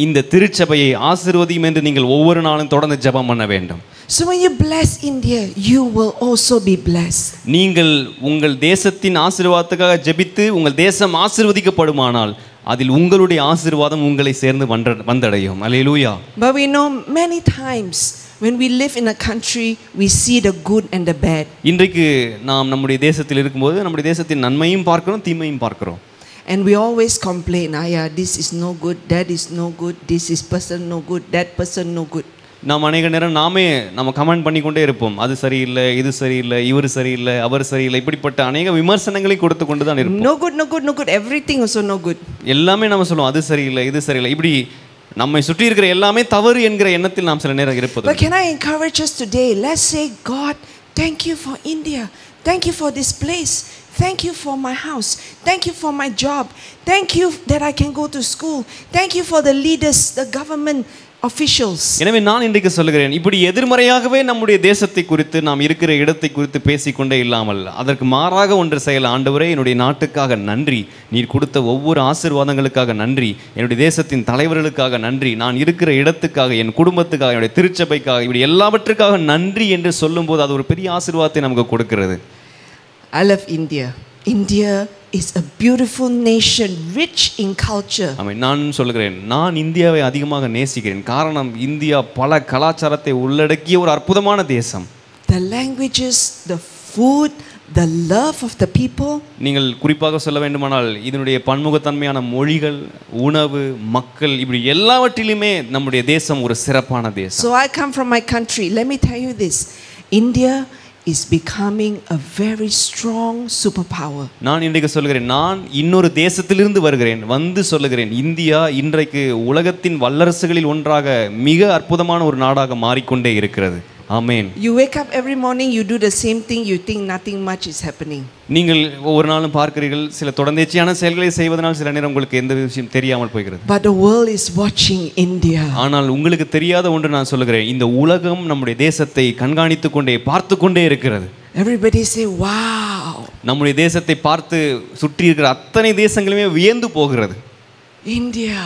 இந்த திருச்சபையை ஆசீர்வதியும் என்று நீங்கள் ஒவ்வொரு நாளும் தொடர்ந்து ஜெபம் பண்ண வேண்டும். So when you bless India, you will also be blessed. நீங்கள் உங்கள் தேசத்தின் ஆசீர்வாதத்துக்காக ஜெபித்து உங்கள் தேசம் ஆசீர்வதிக்கப்படுமானால் அதில் உங்களுடைய ஆசீர்வாதம் உங்களை சேர்ந்து வந்தடையும். அல்லேலூயா. But we know many times when we live in a country, we see the good and the bad. இன்றைக்கு நாம் நம்முடைய தேசத்தில் இருக்கும்போது நம்முடைய தேசத்தின் நன்மையும் பார்க்கிறோம், தீமையும் பார்க்கிறோம். And we always complain, yeah, this is no good, that is no good, this is person no good, that person no good. நாம் அநேக நேரம் நம்ம கமெண்ட் பண்ணிக்கொண்டே இருப்போம். அது சரியில்லை, இது சரியில்லை, இவர் சரியில்லை, அவர் சரியில்லை, இப்படிப்பட்ட அநேக விமர்சனங்களை கொடுத்து கொண்டு தான் இருப்போம். No good, no good, no good, everything also no good. எல்லாமே நம்ம சொல்லுவோம், அது சரியில்லை, இது சரியில்லை, இப்படி நம்மை சுற்றி இருக்கிற எல்லாமே தவறு என்கிற எண்ணத்தில் நாம் சில நேரம் இருப்பது. But can I encourage us today? Let's say, God, thank you for India, thank you for this place, thank you for my house, thank you for my job, thank you that I can go to school, thank you for the leaders, the government officials. எனவே நான் இன்றைக்கு சொல்லுகிறேன், இப்படி எதிர்மறையாகவே நம்முடைய தேசத்தை குறித்து, நாம் இருக்கிற இடத்தை குறித்து பேசிக்கொண்டே இல்லாமல் அதற்கு மாறாக ஒன்று செய்யல. ஆண்டவரே, என்னுடைய நாட்டுக்காக நன்றி, நீர் கொடுத்த ஒவ்வொரு ஆசீர்வாதங்களுக்காக நன்றி, என்னுடைய தேசத்தின் தலைவர்களுக்காக நன்றி, நான் இருக்கிற இடத்துக்காக, என் குடும்பத்துக்காக, என்னுடைய திருச்சபைக்காக, இப்படி எல்லாவற்றுக்காக நன்றி என்று சொல்லும்போது அது ஒரு பெரிய ஆசீர்வாதத்தை நமக்கு கொடுக்கிறது. I love India. India is a beautiful nation, rich in culture. நான் சொல்லுகிறேன், நான் இந்தியாவை அதிகமாக நேசிக்கிறேன். காரணம், இந்தியா பல கலாச்சாரத்தை உள்ளடக்கிய ஒரு அற்புதமான தேசம். The languages, the food, the love of the people. நீங்கள் குறிப்பாக சொல்ல வேண்டுமானால் இதனுடைய பன்முகத்தன்மையான மொழிகள், உணவு, மக்கள், இப்படி எல்லாவற்றிலுமே நம்முடைய தேசம் ஒரு சிறப்பான தேசம். So I come from my country. Let me tell you this. India is becoming a very strong superpower. நான் இன்றைக்கு சொல்லுகிறேன், நான் இன்னொரு தேசத்திலிருந்து வருகிறேன், வந்து சொல்லுகிறேன், இந்தியா இன்றைக்கு உலகத்தின் வல்லரசுகளில் ஒன்றாக மிக அற்புதமான ஒரு நாடாக மாறிக்கொண்டே இருக்கிறது. ஆமென். You wake up every morning, you do the same thing, you think nothing much is happening. நீங்கள் ஒவ்வொரு நாளும் பார்க்கிறீர்கள், சில தொடர்ந்தேச்சியான செயல்களை செய்வதனால் சில நேரம் உங்களுக்கு எந்த விஷயம் தெரியாமல் போகிறது. But the world is watching India. ஆனால் உங்களுக்கு தெரியாத ஒன்று நான் சொல்லுகிறேன், இந்த உலகம் நம்முடைய தேசத்தை கண்காணித்துக் கொண்டே பார்த்து கொண்டே இருக்கிறது. Everybody say, wow. நம்முடைய தேசத்தை பார்த்து சுற்றி இருக்கிற அத்தனை தேசங்களுமே வியந்து போகிறது. India,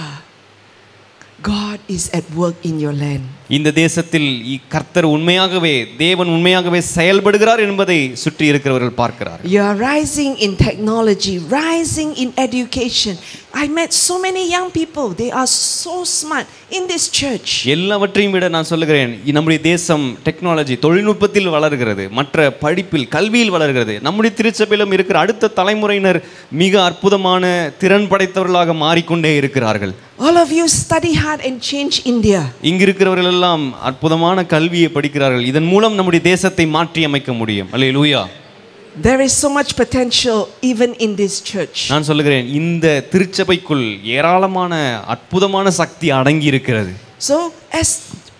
God is at work in your land. இந்த தேசத்தில் கர்த்தர் உண்மையாகவே, தேவன் உண்மையாகவே செயல்படுகிறார் என்பதை சுற்றி இருக்கிறவர்கள் பார்க்கிறார். You are rising in technology, rising in education. I met so many young people. They are so smart in this church. எல்லாவற்றையும் விட நான் சொல்லுகிறேன், நம்முடைய தேசம் டெக்னாலஜி, தொழில்நுட்பத்தில் வளர்கிறது, மற்ற படிப்பில், கல்வியில் வளர்கிறது. நம்முடைய திருச்சபையிலும் இருக்கிற அடுத்த தலைமுறையினர் மிக அற்புதமான திறன் படைத்தவர்களாக மாறிக்கொண்டே இருக்கிறார்கள். All of you study hard and change India. இங்க இருக்கிறவர்கள் எல்லாம் அற்புதமான கல்வியை படிக்கிறார்கள். இதன் மூலம் நம்முடைய தேசத்தை மாற்றி அமைக்க முடியும். அல்லேலூயா. There is so much potential even in this church. நான் சொல்லுகிறேன், இந்த திருச்சபைக்குள் ஏராளமான அற்புதமான சக்தி அடங்கி இருக்கிறது. So as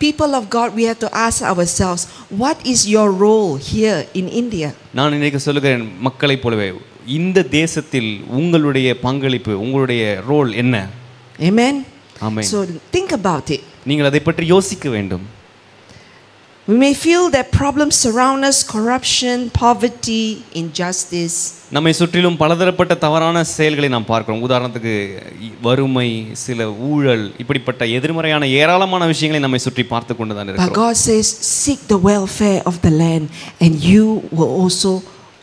people of God, we have to ask ourselves, what is your role here in India? நான் இன்னைக்கு சொல்லுகிறேன், மக்களைப் போலவே இந்த தேசத்தில் உங்களுடைய பங்களிப்பு, உங்களுடைய ரோல் என்ன? Amen? Amen. So think about it. நீங்கள் அதை பற்றி யோசிக்க வேண்டும். We may feel that problems surround us, corruption, poverty, injustice. நம்மை சுற்றிலும் பலதரப்பட்ட தவறான செயல்களை நாம் பார்க்கிறோம். உதாரணத்துக்கு வறுமை, சில ஊழல், இப்படிப்பட்ட எதிர்மறையான ஏராளமான விஷயங்களை நம்மை சுற்றி பார்த்து கொண்டு தான் But இருக்கிறோம். God says, seek the welfare of the land, and you will also,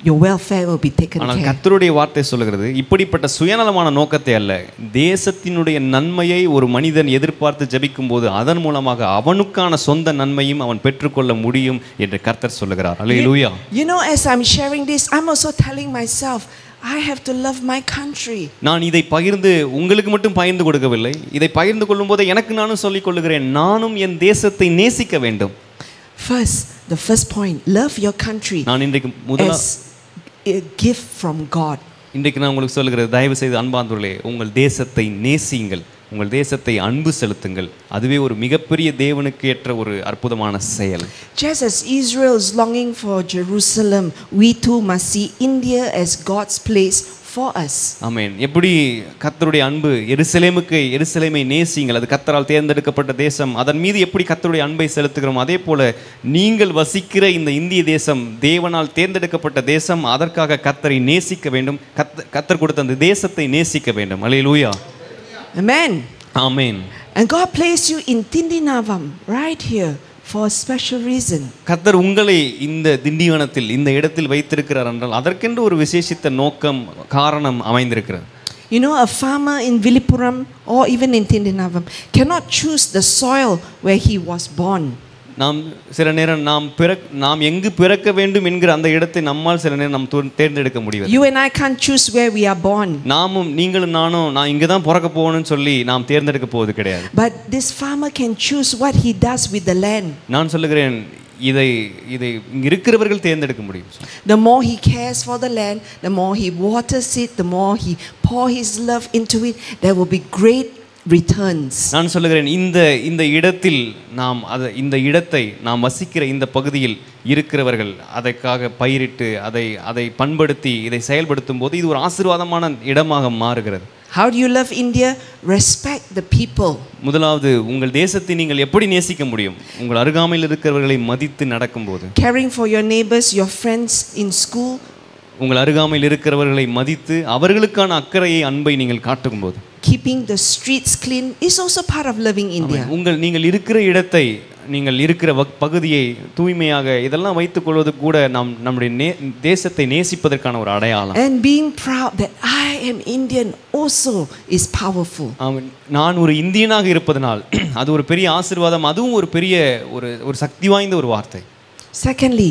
your welfare will be taken ஆனால் care. கர்த்தருடைய வார்த்தை சொல்லுகிறது, இப்படிப்பட்ட சுயநலமான நோக்கத்தை அல்ல, தேசத்தினுடைய நன்மையை ஒரு மனிதன் எதிர்பார்த்து ஜெபிக்கும் போது அதன் மூலமாக அவனுக்கான சொந்த நன்மையும் அவன் பெற்றுக்கொள்ள முடியும் என்று கர்த்தர் சொல்லுகிறார். அல்லேலூயா. You know, as I'm sharing this, I'm also telling myself, I have to love my country. நான் இதை பகிர்ந்து உங்களுக்கு மட்டும் பகிர்ந்து கொடுக்கவில்லை, இதை பகிர்ந்து கொள்ளும் போது எனக்கு நானும் சொல்லிக் கொள்ளுகிறேன், நானும் என் தேசத்தை நேசிக்க வேண்டும். First, the first point, love your country நான் இன்றைக்கு as a gift from God. இன்றைக்கு நான் உங்களுக்கு சொல்லுகிறது, தயவு செய்து அன்பார்ந்தவர்களே, உங்கள் தேசத்தை நேசியுங்கள், உங்கள் தேசத்தை அன்பு செலுத்துங்கள். அதுவே ஒரு மிகப்பெரிய தேவனுக்கு ஏற்ற ஒரு அற்புதமான செயல். Just as Israel is longing for Jerusalem, we too must see India as God's place for us. ஆமென். எப்படி கர்த்தருடைய அன்பு எருசலேமை நேசியுங்கள், அது கர்த்தரால் தேர்ந்தெடுக்கப்பட்ட தேசம், அதன் மீது எப்படி கர்த்தருடைய அன்பை செலுத்துகிறோம், அதே போல நீங்கள் வசிக்கிற இந்த இந்திய தேசம் தேவனால் தேர்ந்தெடுக்கப்பட்ட தேசம், அதற்காக கர்த்தரை நேசிக்க வேண்டும், கர்த்தர் கொடுத்த அந்த தேசத்தை நேசிக்க வேண்டும். அல்லேலூயா. Amen. Amen. And God placed you in Tindinavam right here for a special reason. கர்த்தர் உங்களை இந்த திண்டிவனத்தில் இந்த இடத்தில் வைத்திருக்கிறார் என்றால் அதற்கென்று ஒரு விசேஷித்த நோக்கம், காரணம் அமைந்திருக்கிறது. You know, a farmer in Villipuram or even in Tindinavam cannot choose the soil where he was born. நாம் சில நேரம் நாம் எங்கு பிறக்க வேண்டும் என்கிற அந்த இடத்தை நம்மால் சில நேரம் நாம் தேர்ந்தெடுக்க முடியாது. You and I can't choose where we are born. நீங்களும் நானும் நான் இங்கே தான் பிறக்க போகணும்னு சொல்லி நாம் தேர்ந்தெடுக்க போவது கிடையாது. But this farmer can choose what he does with the land. நான் சொல்லுகிறேன், இதை இங்க இருக்கிறவர்கள் தேர்ந்தெடுக்க முடியும். The more he cares for the land, the more he waters it, the more he pour his love into it, there will be great returns. நான் சொல்லுகிறேன், இந்த இடத்தில் இந்த இடத்தை நாம் வசிக்கிற இந்த பகுதியில் இருக்கிறவர்கள் அதற்காக பயிரிட்டு அதை பண்படுத்தி இதை செயல்படுத்தும் போது இது ஒரு ஆசீர்வாதமான இடமாக மாறுகிறது. How do you love India? Respect the people. முதலாவது, உங்கள் தேசத்தை நீங்கள் எப்படி நேசிக்க முடியும்? உங்கள் அருகாமையில் இருக்கிறவர்களை மதித்து நடக்கும்போது. Caring for your neighbors, your friends in school. உங்கள் அருகாமையில் இருக்கிறவர்களை மதித்து அவர்களுக்கான அக்கறையை, அன்பை நீங்கள் காட்டும்போது. Keeping the streets clean is also part of loving India. நீங்கள் இருக்கிற இடத்தை, நீங்கள் இருக்கிற பகுதியை தூய்மையாக இதெல்லாம் வைத்துக் கொள்வது கூட நம்முடைய தேசத்தை நேசிப்பதற்கான ஒரு அடையாளம். And being proud that I am Indian also is powerful. நான் ஒரு இந்தியனாக இருப்பதனால் அது ஒரு பெரிய ஆசீர்வாதம், அதுவும் ஒரு பெரிய ஒரு சக்தி வாய்ந்த ஒரு வார்த்தை. Secondly,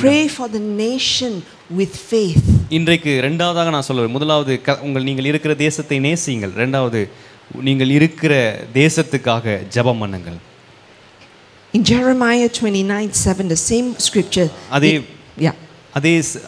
pray for the nation with faith. இன்றைக்கு இரண்டாவதாக நான் சொல்லுவேன், முதலாவது நீங்கள் இருக்கிற தேசத்தை நேசியுங்கள், இரண்டாவது நீங்கள் இருக்கிற தேசத்துக்காக ஜெபம் பண்ணுங்கள். In Jeremiah 29:7, the same scripture. அதே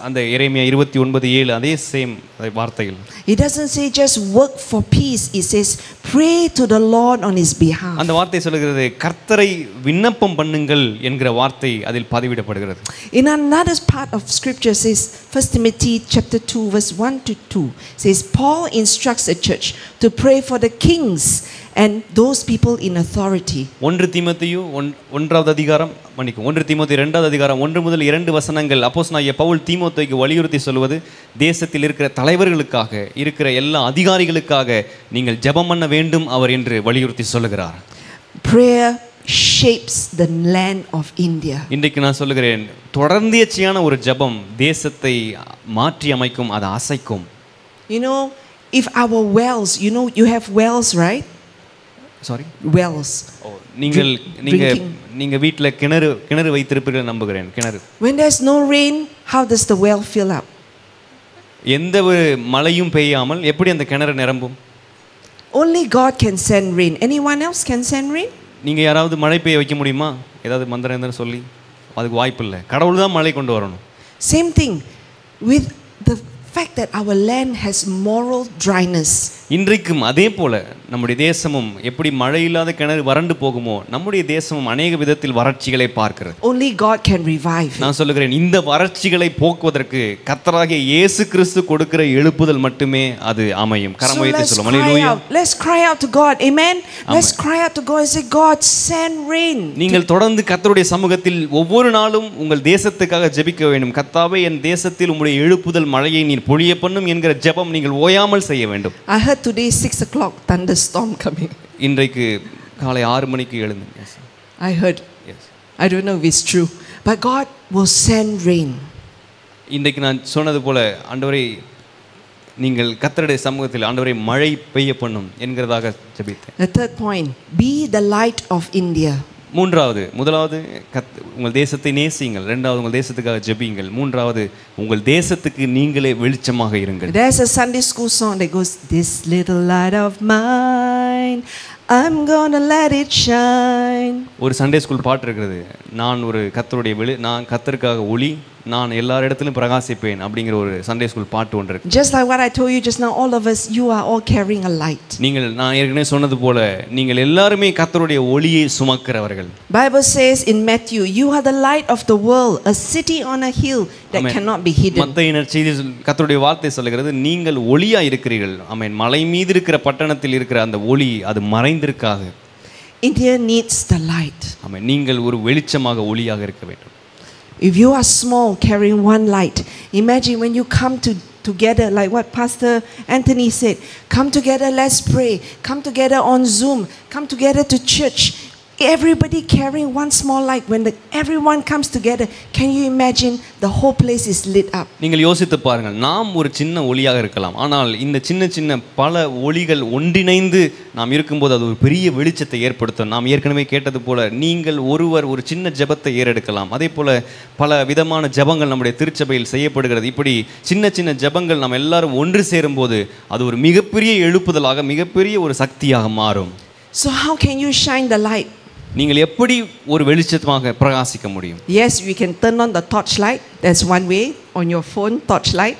அந்த எரேமியா 29:7 அதே சேம் வார்த்தைகள். It doesn't say just work for peace, it says pray to the Lord on his behalf. அந்த வார்த்தை சொல்கிறது கர்த்தரை விண்ணப்பம் பண்ணுங்கள் என்கிற வார்த்தை அதில் பதிவிடப்படுகிறது. In another part of scripture says 1 Timothy chapter 2 verse 1 to 2 says Paul instructs the church to pray for the kings and those people in authority. 1 தீமோத்தேயு 1வது அதிகாரம் 1 தீமோத்தேயு 2வது அதிகாரம் 1 முதல் 2 வசனங்கள் அப்போஸ்தலனாகிய பவுல் தீமோத்தேயுக்கு வலியுறுத்தி சொல்வது, தேசத்தில் இருக்கிற தலைவர்களுக்காக, இருக்கிற எல்லா அதிகாரிகளுக்காக நீங்கள் ஜெபம் பண்ண வேண்டும் அவர் என்று வலியுறுத்தி சொல்லுகிறார். Prayer shapes the land of India. இன்றைக்கு நான் சொல்லுகிறேன், தொடர்ந்தியச்சியான ஒரு ஜெபம் தேசத்தை மாற்றி அமைக்கும், அது அசைக்கும். You know, if our wells, you know, you have wells, right? Sorry, wells. நீங்க வீட்ல கிணறு வைத்திருப்பீர்கள் நம்புகிறேன். கிணறு, when there's no rain, how does the well fill up? எந்த ஒரு மழையும் பெய்யாமல் எப்படி அந்த கிணறு நிரம்பும்? Only God can send rain. Anyone else can send rain? நீங்க யாராவது மழை பெய்ய வைக்க முடியுமா? ஏதாவது மந்திரம் சொல்லி? அதுக்கு வாய்ப்பு இல்லை. கடவுள் தான் மழை கொண்டு வரணும். Same thing with the fact that our land has moral dryness. இன்றைக்கும் அதே போல நம்முடைய தேசமும் எப்படி மழை இல்லாத கிணறு வறண்டு போகுமோ நம்முடைய தேசமும் அநேக விதத்தில் வறட்சிகளை பார்க்கிறது. Only God can revive it. நான் சொல்லுகிறேன், இந்த வறட்சிகளை போக்குவதற்கு கர்த்தராகிய இயேசு கிறிஸ்து கொடுக்கிற எழுப்புதல் மட்டுமே அது அமையும். கரம் வைத்து சொல்லுவோம். அல்லேலூயா. Let's cry out to God. Amen. Let's cry out to God and say, God, send rain. நீங்கள் தொடர்ந்து கர்த்தருடைய சமூகத்தில் ஒவ்வொரு நாளும் உங்கள் தேசத்துக்காக ஜெபிக்க வேண்டும். கர்த்தாவே, என் தேசத்தில் உம்முடைய எழுப்புதல் மழையை நீர் பொழிய பண்ணும் என்கிற ஜெபம் நீங்கள் ஓயாமல் செய்ய வேண்டும். I heard today 6 o'clock thunderstorm coming. இன்றைக்கு காலை 6 மணிக்கு எழுந்தேன். Yes. I heard. Yes. I don't know if it's true, but God will send rain. இன்றைக்கு நான் சொன்னது போல ஆண்டவரே, நீங்கள் கர்த்தருடைய சமூகத்தில் ஆண்டவரே மழை பெய்ய பண்ணும் என்கிறதாக ஜெபித்தேன். The third point, be the light of India. முதலாவது உங்கள் தேசத்தை நேசியுங்கள். இரண்டாவது உங்கள் தேசத்துக்காக ஜெபியுங்கள். மூன்றாவது உங்கள் தேசத்துக்கு நீங்களே வெளிச்சமாக இருங்கள். There's a Sunday school song that goes, this little light of mine, I'm gonna let it shine. ஒரு சண்டே ஸ்கூல் பாட்டு இருக்கிறது, நான் கர்த்தருக்காக ஒளி, நான் எல்லா இடத்திலும் பிரகாசிப்பேன் அப்படிங்கிற ஒரு சண்டே ஸ்கூல் பாட்டு ஒன்று இருக்கு. Just like what I told you just now, all of us, you are all carrying a light. நான் ஏற்கனவே சொன்னது போல நீங்கள் எல்லாருமே கர்த்தருடைய ஒளியை சுமக்கிறவர்கள். Bible says in Matthew, you are the light of the world, a city on a hill that cannot be hidden. மத்தேயு நற்செய்தி கர்த்தருடைய வார்த்தை சொல்கிறது, நீங்கள் ஒளியா இருக்கிறீர்கள். ஆமென். மலை மீது இருக்கிற பட்டணத்தில் இருக்கிற அந்த ஒளி அது மறைந்திருக்காது. India needs the light. ஆமென். நீங்கள் ஒரு வெளிச்சமாக ஒளியாக இருக்க வேண்டும். If you are small carrying one light, imagine when you come together, like what Pastor Anthony said, come together, let's pray, come together on Zoom, come together to church. Everybody carrying one small light. When everyone comes together, can you imagine the whole place is lit up? நீங்கள் யோசித்து பாருங்கள், நாம் ஒரு சின்ன ஒளியாக இருக்கலாம், ஆனால் இந்த சின்ன சின்ன பல ஒளிகள் ஒன்றிணைந்து நாம் இருக்கும்போது அது ஒரு பெரிய வெளிச்சத்தை ஏற்படுத்தும். நாம் ஏற்கனவே கேட்டது போல நீங்கள் ஒரு சின்ன ஜெபத்தை ஏறெடுக்கலாம். அதே போல பல விதமான ஜெபங்கள் நம்முடைய திருச்சபையில் செய்யப்படுகிறது. இப்படி சின்ன சின்ன ஜெபங்கள் நாம் எல்லாரும் ஒன்று சேரும்போது அது ஒரு மிகப்பெரிய எழுப்புதலாக, மிகப்பெரிய ஒரு சக்தியாக மாறும். So how can you shine the light? நீங்கள் எப்படி ஒரு வெளிச்சமாக பிரகாசிக்க முடியும்? Yes, we can turn on the torchlight. That's one way on your phone, torchlight.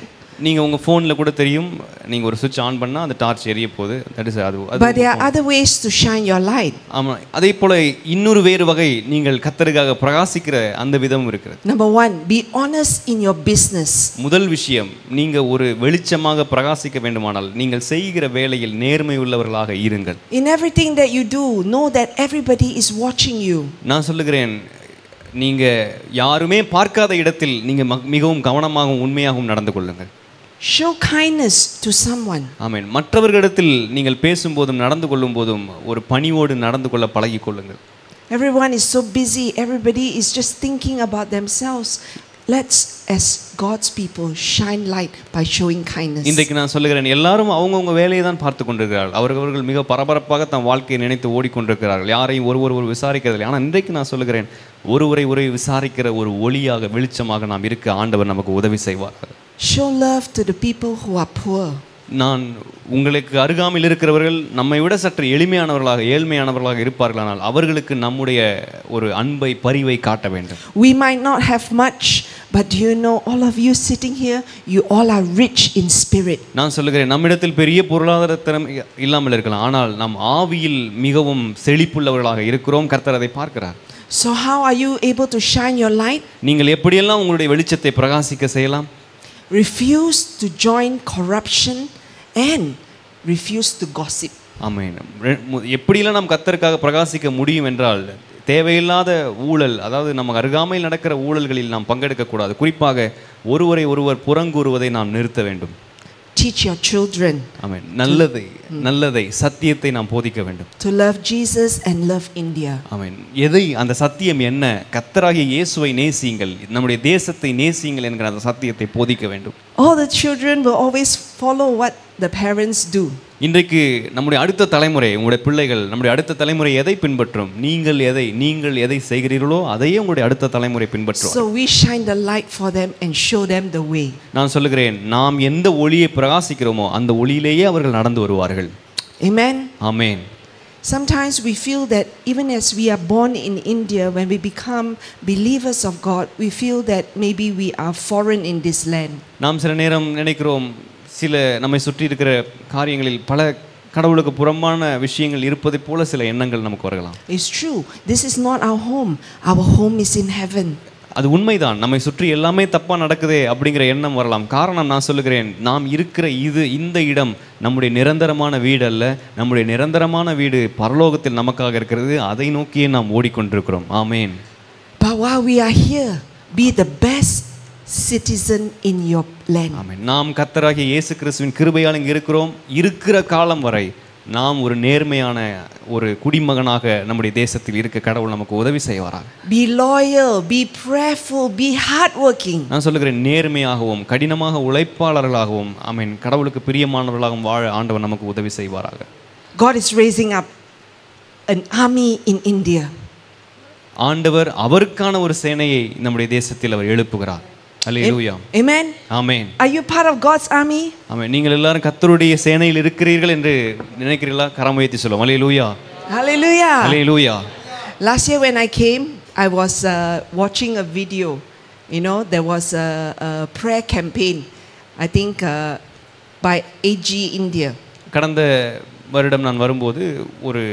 நீங்கள் உங்கள் ஃபோனில் கூட தெரியும், நீங்கள் ஒரு சுவிட்ச் ஆன் பண்ணால் அந்த டார்ச் எரிய போகுது. தட் இஸ் அது. But there are other ways to shine your light. ஆமாம். அதே போல் இன்னொரு வேறு வகை நீங்கள் கர்த்தருக்காக பிரகாசிக்கிற அந்த விதமும் இருக்கிறது. Number one, be honest in your business. முதல் விஷயம், நீங்கள் ஒரு வெளிச்சமாக பிரகாசிக்க வேண்டுமானால் நீங்கள் செய்கிற வேலையில் நேர்மை உள்ளவர்களாக இருங்கள். In everything that you do, know that everybody is watching you. நான் சொல்லுகிறேன், நீங்கள் யாருமே பார்க்காத இடத்தில் நீங்கள் மிகவும் கவனமாகவும் உண்மையாகவும் நடந்து கொள்ளுங்கள். Show kindness to someone. ஆமென். மற்றவர்களிடத்தில் நீங்கள் பேசும்போதும் நடந்து கொள்ளும் போதும் ஒரு பணிவோடு நடந்து கொள்ள பழகிக் கொள்ளுங்கள். Everyone is so busy. Everybody is just thinking about themselves. Let's, as God's people, shine light by showing kindness. இன்றைக்கு நான் சொல்லுகிறேன், எல்லாரும் அவங்கவுங்க வேலையை தான் பார்த்து கொண்டிருக்கிறார்கள். அவர்கள் மிக பரபரப்பாக தம் வாழ்க்கையை நினைத்து ஓடிக்கொண்டிருக்கிறார்கள். யாரையும் ஒருவர் விசாரிக்கிறதில்லை. ஆனால் இன்றைக்கு நான் சொல்லுகிறேன், ஒருவரை விசாரிக்கிற ஒரு ஒளியாக, வெளிச்சமாக நாம் இருக்க ஆண்டவர் நமக்கு உதவி செய்வார்கள். Show love to the people who are poor. நான் உங்களுக்கு அருகாமையில் இருக்கிறவர்கள் நம்மை விட சற்று ஏழ்மையானவர்களாக இருப்பார்களானால் அவர்களுக்கு நம்முடைய ஒரு அன்பை, பரிவை காட்ட வேண்டும். We might not have much, but do you know, all of you sitting here, you all are rich in spirit. நான் சொல்லுகிறேன், நம்மிடத்தில் பெரிய பொருளாதார திறமை இல்லாமல் இருக்கலாம், ஆனால் நம் ஆவியில் மிகவும் செழிப்புள்ளவர்களாக இருக்கிறோம். கர்த்தர் அதை பார்க்கிறார். So how are you able to shine your light? நீங்கள் எப்படியெல்லாம் உங்களுடைய வெளிச்சத்தை பிரகாசிக்க செய்யலாம்? Refuse to join corruption and refuse to gossip. ஆமென். எப்படியெல்லாம் நாம் கர்த்தருக்காக பிரகாசிக்க முடியும் என்றால், தேவையில்லாத ஊழல், அதாவது நம்ம அருகாமையில் நடக்கிற ஊழல்களில் நாம் பங்கெடுக்கக்கூடாது. குறிப்பாக ஒருவர் புறங்கூறுவதை நாம் நிறுத்த வேண்டும். Teach your children. ஆமென். நல்லதை சத்தியத்தை நாம் போதிக்க வேண்டும். To love Jesus and love India. ஆமென். அந்த சத்தியம் என்ன? கர்த்தராகிய இயேசுவை நேசியுங்கள், நம்முடைய தேசத்தை நேசியுங்கள் என்கிற அந்த சத்தியத்தை போதிக்க வேண்டும். All the children will always follow what the parents do. இன்றைக்கு நம்முடைய அடுத்த தலைமுறை, உங்களுடைய பிள்ளைகள், நம்முடைய அடுத்த தலைமுறை எதை பின்பற்றும்? நீங்கள் எதை செய்கிறீர்களோ அதையே உங்களுடைய அடுத்த தலைமுறை பின்பற்றும். So we shine the light for them and show them the way. நான் சொல்லுகிறேன், நாம் எந்த ஒளியை பிரகாசிக்கிறோமோ அந்த ஒளியிலேயே அவர்கள் நடந்து வருவார்கள். Amen. Amen. Sometimes we feel that even as we are born in India, when we become believers of God, we feel that maybe we are foreign in this land. நாம் சில நேரம் நினைக்கிறோம், சில நம்மை சுற்றி இருக்கிற காரியங்களில் பல கடவுளுக்கு புறம்பான விஷயங்கள் இருப்பதை போல சில எண்ணங்கள் நமக்கு வரலாம். It's true. This is not our home. Our home is in heaven. அது உண்மைதான். நம்மை சுற்றி எல்லாமே தப்பாக நடக்குதே அப்படிங்கிற எண்ணம் வரலாம். காரணம் நான் சொல்லுகிறேன், நாம் இருக்கிற இந்த இடம் நம்முடைய நிரந்தரமான வீடு அல்ல. நம்முடைய நிரந்தரமான வீடு பரலோகத்தில் நமக்காக இருக்கிறது. அதை நோக்கியே நாம் ஓடிக்கொண்டிருக்கிறோம். ஆமேன். But while we are here, be the best citizen in your land. ஆமென். நாம் கர்த்தராகிய இயேசு கிறிஸ்துவின் கிருபையால் இங்கே இருக்கிறோம். இருக்கிற காலம் வரை நாம் ஒரு நேர்மையான ஒரு குடிமகனாக நம்முடைய தேசத்தில் இருக்க கடவுள் நமக்கு உதவி செய்வாராக. Be loyal, be prayerful, be hardworking. நான் சொல்லுகிறேன், நேர்மையாகவும் கடினமாக உழைப்பாளர்களாகவும் ஆமென் கடவுளுக்கு பிரியமானவர்களாகவும் வாழ ஆண்டவர் நமக்கு உதவி செய்வாராக. God is raising up an army in India. ஆண்டவர் அவருக்கான ஒரு சேனையை நம்முடைய தேசத்தில் அவர் எழுப்புகிறார். அல்லேலூயா. Amen. Amen. Are you part of God's army? ஆமென். நீங்கள் எல்லாரும் கர்த்தருடைய சேனையில் இருக்கிறீர்கள் என்று நினைக்கிறீர்களா? கரம் உயர்த்தி சொல்லுவோம். அல்லேலூயா. Hallelujah. Hallelujah. Last year when I came, I was watching a video. You know, there was a prayer campaign, I think by AG India. கடந்த வருடம் நான் வரும்போது ஒரு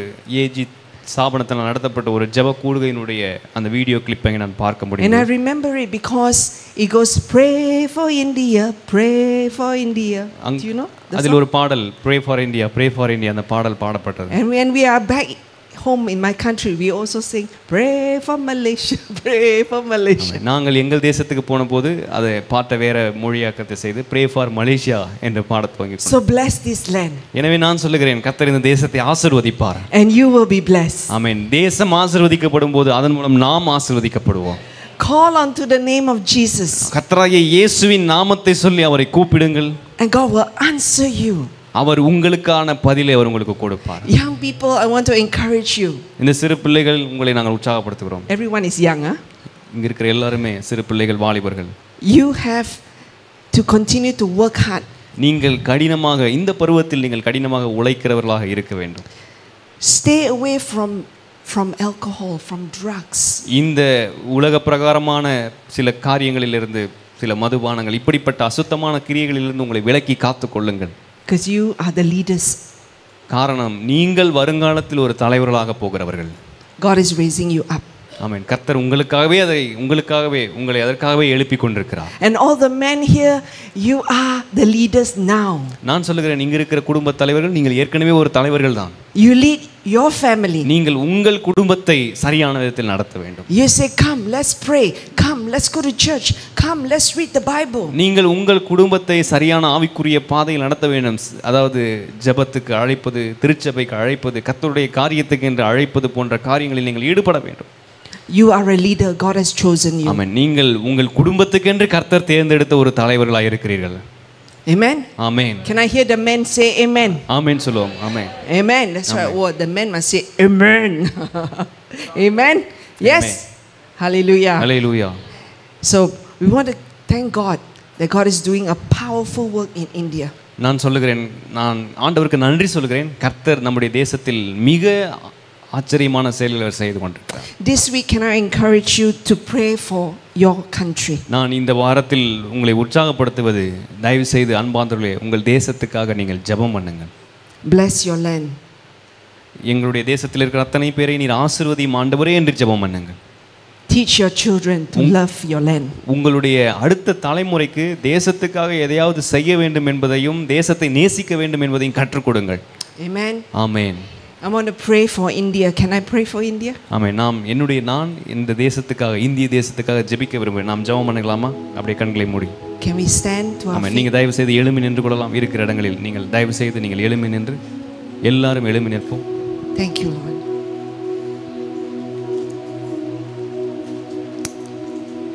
ஏஜி ஸ்தாபனத்தில் நடத்தப்பட்ட ஒரு ஜெப கூடுகையினுடைய அந்த வீடியோ கிளிப்பை நான் பார்க்க முடியும். And I remember it because it goes, pray for India, pray for India. Do you know? அதில் ஒரு பாடல், pray for India, pray for India, அந்த பாடல் பாடப்பட்டது. And when we are back home in my country, we also sing, pray for Malaysia, pray for Malaysia. நாங்கள் எங்கள் தேசத்துக்கு போன போது அதை பாட்டை வேற மொழியாக்கத்தை செய்து pray for Malaysia என்று பாடத் துவங்கினோம். So bless this land. எனவே நான் சொல்லுகிறேன், கர்த்தர் இந்த தேசத்தை ஆசீர்வதிப்பார். And you will be blessed. ஆமென். தேசம் ஆசீர்வதிக்கப்படும் போது அதன் மூலம் நாம் ஆசீர்வதிக்கப்படுவோம். Call on to the name of Jesus. கர்த்தராகிய இயேசுவின் நாமத்தை சொல்லி அவரை கூப்பிடுங்கள். And God will answer you. அவர் உங்களுக்கான பதிலை அவர் உங்களுக்கு கொடுப்பார். Young people, I want to encourage you. இந்த சிறு பிள்ளைகள் உங்களை நாங்கள் உற்சாகப்படுத்துகிறோம். Everyone is young, huh? இங்க இருக்கிற எல்லாருமே சிறு பிள்ளைகள், வாலிபர்கள். You have to continue to work hard. நீங்கள் கடினமாக இந்த பருவத்தில் நீங்கள் கடினமாக உழைக்கிறவர்களாக இருக்க வேண்டும். Stay away from alcohol, from drugs. இந்த உலக பிரகாரமான சில காரியங்களிலிருந்து, சில மதுபானங்கள், இப்படிப்பட்ட அசுத்தமான கிரியைகளிலிருந்து உங்களை விலக்கி காத்துக் கொள்ளுங்கள். Because you are the leaders. காரணம், நீங்கள் வருங்காலத்தில் ஒரு தலைவர்களாக போகிறவர்கள். God is raising you up. ஆமென். கர்த்தர் உங்களுக்காகவே உங்களை அதற்காகவே எழுப்பி கொண்டிருக்கிறார். And all the men here, you are the leaders now. நான் சொல்லுகிறேன், இங்க இருக்கிற குடும்ப தலைவர்கள் நீங்கள் ஏற்கனவே ஒரு தலைவர்கள் தான். You lead your family. நீங்கள் உங்கள் குடும்பத்தை சரியான விதத்தில் நடத்த வேண்டும். You say, come, let's pray. Come, let's go to church. Come, let's read the Bible. நீங்கள் உங்கள் குடும்பத்தை சரியான ஆவிக்குரிய பாதையில் நடத்த வேண்டும். அதாவது ஜெபத்துக்கு அழைப்பது, திருச்சபைக்கு அழைப்பது, கர்த்தருடைய காரியத்துக்கு என்று அழைப்பது போன்ற காரியங்களில் நீங்கள் ஈடுபட வேண்டும். You are a leader. God has chosen you. ஆமென். நீங்கள் உங்கள் குடும்பத்துக்கென்று கர்த்தர் தேர்ந்தெடுத்த ஒரு தலைவர்களாக இருக்கிறீர்கள். Amen. Amen. Can I hear the men say amen? ஆமென் சொல்லுவோம். ஆமென். Amen. That's right. Word. The men must say amen. Amen. Yes. Amen. Hallelujah. Hallelujah. So we want to thank God that God is doing a powerful work in India. நான் சொல்லுகிறேன், நான் ஆண்டவருக்கு நன்றி சொல்லுகிறேன். கர்த்தர் நம்முடைய தேசத்தில் மிக ஆச்சரியமான செயல்களை செய்து கொண்டிருக்கிறார். This week, can I encourage you to pray for your country? நான் இந்த வாரத்தில் உங்களை உற்சாகப்படுத்துவது, தயவு செய்து அன்பார்ந்தவர்களே, உங்கள் தேசத்துக்காக நீங்கள் ஜெபம் பண்ணுங்கள். Bless your land. எங்களுடைய தேசத்தில் இருக்கிற அத்தனை பேரை நீர் ஆசீர்வதியும் ஆண்டவரே என்று ஜெபம் பண்ணுங்கள். Teach your children to love your land. உங்களுடைய அடுத்த தலைமுறைக்கு தேசத்துக்காக எதையாவது செய்ய வேண்டும் என்பதையும் தேசத்தை நேசிக்க வேண்டும் என்பதையும் கற்றுக் கொடுங்கள். Amen. Amen. I want to pray for India. Can I pray for India? ஆமென். நான் இந்த தேசத்துக்காக, இந்திய தேசத்துக்காக ஜெபிக்க விரும்புகிறேன். நாம் ஜெபம் பண்ணலாமா? அப்படியே கண்களை மூடி. Can we stand to our amen. feet? நீங்க தயவு செய்து எழும்பி நின்று கொள்ளலாம். இருக்கிற இடங்களில் நீங்கள் தயவு செய்து நீங்கள் எழும்பி நின்று, எல்லாரும் எழும்பி நிற்போம். Thank you, Lord.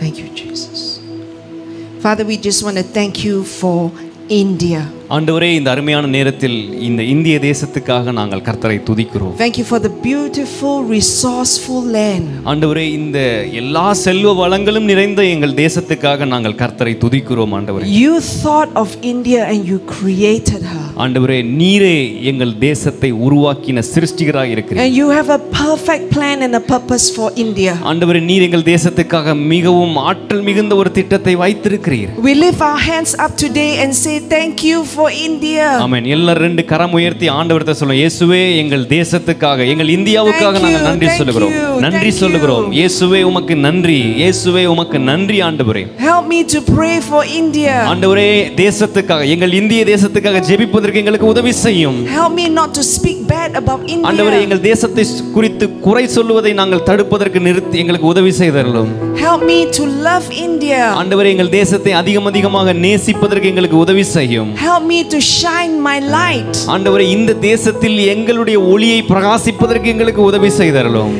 Thank you, Jesus. Father, we just want to thank you for India. ஆண்டவரே, இந்த அருமையான நேரத்தில் இந்த இந்திய தேசத்துக்காக நாங்கள் கர்த்தரை துதிக்கிறோம். Thank you for the beautiful, resourceful land. ஆண்டவரே, இந்த எல்லா செல்வ வளங்களும் நிறைந்த எங்கள் தேசத்துக்காக நாங்கள் கர்த்தரை துதிக்கிறோம். ஆண்டவரே, You thought of India and you created her. ஆண்டவரே, நீரே எங்கள் தேசத்தை உருவாக்கின சிருஷ்டிகராய் இருக்கிறீர். And you have a perfect plan and a purpose for India. ஆண்டவரே, நீர் எங்கள் தேசத்துக்காக மிகவும் ஆற்றல் மிகுந்த ஒரு திட்டத்தை வைத்திருக்கிறீர். We lift our hands up today and say thank you for India. ஆமென். எல்லாரும் ரெண்டு கரம் உயர்த்தி ஆண்டவர்ட்ட சொல்லுங்க, இயேசுவே எங்கள் தேசத்துக்காக, எங்கள் இந்தியாவுக்காக Thank நாங்கள் you, நன்றி thank சொல்லுகிறோம். you, நன்றி thank சொல்லுகிறோம். you. இயேசுவே உமக்கு நன்றி. இயேசுவே உமக்கு நன்றி ஆண்டவரே. Help me to pray for India. ஆண்டவரே தேசத்துக்காக, எங்கள் இந்திய தேசத்துக்காக ஜெபிப்பதற்கு எங்களுக்கு உதவி செய்யும். Help me not to speak bad about ஆண்டவரே India. எங்கள் தேசத்தை குறித்து குறை சொல்லுவதை நாங்கள் தடுப்பதற்கு நிறுத்தி எங்களுக்கு உதவி செய்தருளும். Help me to love India. ஆண்டவரே எங்கள் தேசத்தை அதிகமாக நேசிப்பதற்கு எங்களுக்கு உதவி செய்யும். Help me to shine my light. ஆண்டவரே இந்த தேசத்தில் எங்களுடைய ஒளியை பிரகாசிப்பதற்கு எங்களுக்கு உதவி செய்தருளும்.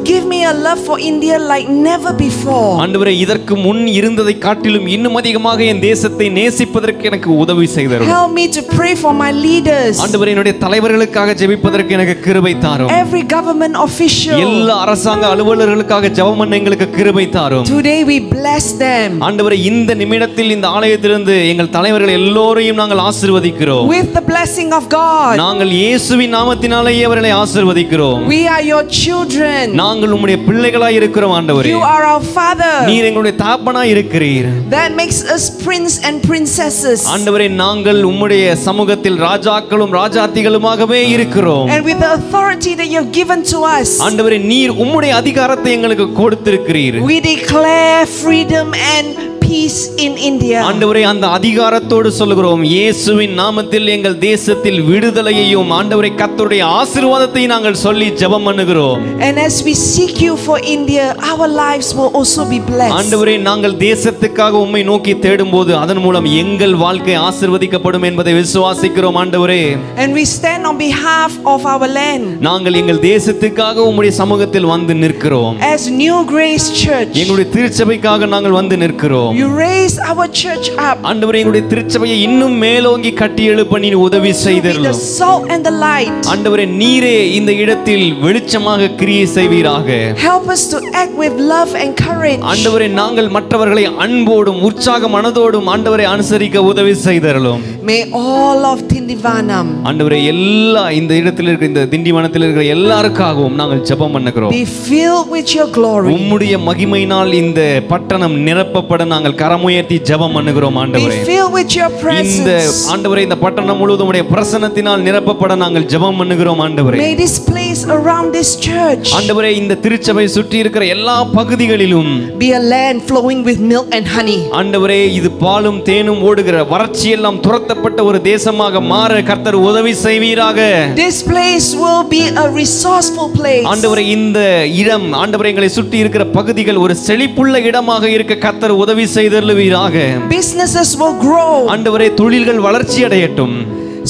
Give me a love for India like never before. ஆண்டவரே இதற்கு முன் இருந்ததை காட்டிலும் இன்னும் அதிகமாக என் தேசத்தை நேசிப்பதற்கு எனக்கு உதவி செய்தருளும். Help me to pray for my leaders. ஆண்டவரே என்னுடைய தலைவர்களுக்காக ஜெபிப்பதற்கு எனக்கு கிருபை தாரும். Every government official. எல்லா அரசாங்க அலுவலர்களுக்காக ஜெபம் பண்ண எங்களுக்கு கிருபை தாரும். Today we bless them. ஆண்டவரே இந்த நிமிடத்தில் இந்த ஆலயத்திலிருந்து எங்கள் தலைவர்கள் எல்லோரையும் நாங்கள் ஆசீர்வதிக்கிறோம். With the blessing of God. நாங்கள் இயேசுவின் நாமத்தினாலேயே அவர்களை ஆசீர்வதிக்கிறோம். We are your children. நாங்கள் உம்முடைய பிள்ளைகளாய் இருக்கிறோம் ஆண்டவரே. You are our father. நீர் எங்களுடைய தகப்பனாய் இருக்கிறீர். That makes us prince and princesses. ஆண்டவரே நாங்கள் உம்முடைய சமூகத்தில் ராஜாக்களும் ராஜாத்திகளுமாகவே இருக்கிறோம். And with the authority that you have given to us. ஆண்டவரே நீர் உம்முடைய அதிகாரத்தை எங்களுக்கு கொடுத்திருக்கிறீர். We declare freedom and peace in India. ஆண்டவரே அந்த அதிகாரத்தோடு சொல்லுகிறோம், இயேசுவின் நாமத்தில் எங்கள் தேசத்தில் விடுதலையையும் ஆண்டவரே கர்த்தருடைய ஆசீர்வாதத்தையும் நாங்கள் சொல்லி ஜெபம் பண்ணுகிறோம். And as we seek you for India, our lives will also be blessed. ஆண்டவரே நாங்கள் தேசத்துக்காக உம்மை நோக்கி தேடும்போது அதன் மூலம் எங்கள் வாழ்க்கை ஆசீர்வதிக்கப்படும் என்பதை விசுவாசிக்கிறோம் ஆண்டவரே. And we stand on behalf of our land. நாங்கள் எங்கள் தேசத்துக்காக உம்முடைய சமூகத்தில் வந்து நிற்கிறோம். As New Grace Church, எங்களுடைய திருச்சபைக்காக நாங்கள் வந்து நிற்கிறோம். you raise our church up. ஆண்டவரே எங்களுடைய திருச்சபையை இன்னும் மேலோங்கி கட்டி எழுப்ப நீர் உதவி To be the செய்தருளும். salt and the light. ஆண்டவரே நீரே இந்த இடத்தில் வெளிச்சமாக கிரியை செய்வீராக. Help us to act with love and courage. ஆண்டவரே நாங்கள் மற்றவர்களை அன்போடும் உற்சாக மனதோடும் ஆண்டவரை அனுசரிக்க உதவி செய்தருளும். May all of Tindivanam ஆண்டவரே எல்லா இந்த இடத்தில் இருக்கிற இந்த திண்டிவனத்தில் இருக்கிற எல்லாருக்காகவும் நாங்கள் ஜெபம் பண்ணுகிறோம். be filled with your glory. உம்முடைய மகிமையினால் இந்த பட்டணம் நிரப்பப்பட நாங்கள் கரமுயர்த்தி ஜெபம் பண்ணுகிறோம் Be ஆண்டவரே. filled with your இந்த presence. ஆண்டவரே இந்த பட்டணம் முழுவதும் உம்முடைய பிரசன்னத்தினால் நிரப்பப்பட நாங்கள் ஜெபம் பண்ணுகிறோம் ஆண்டவரே. May this place around this church ஆண்டவரே இந்த திருச்சபை சுற்றி இருக்கிற எல்லா பகுதிகளிலும் be a land flowing with milk and honey. ஆண்டவரே இது பாலும் தேனும் ஓடுகிற வறட்சி எல்லாம் துரத்தப்பட்ட ஒரு தேசமாக மாற கர்த்தர் உதவி செய்வீராக. This place will be a resourceful place. ஆண்டவரே இந்த இடம் ஆண்டவரே எங்களை சுற்றி இருக்கிற பகுதிகள் ஒரு செழிப்புள்ள இடமாக இருக்க கர்த்தர் உதவி செய்தருளுவீராக. Businesses will grow. ஆண்டவரே தொழில்கள் வளர்ச்சி அடையட்டும்.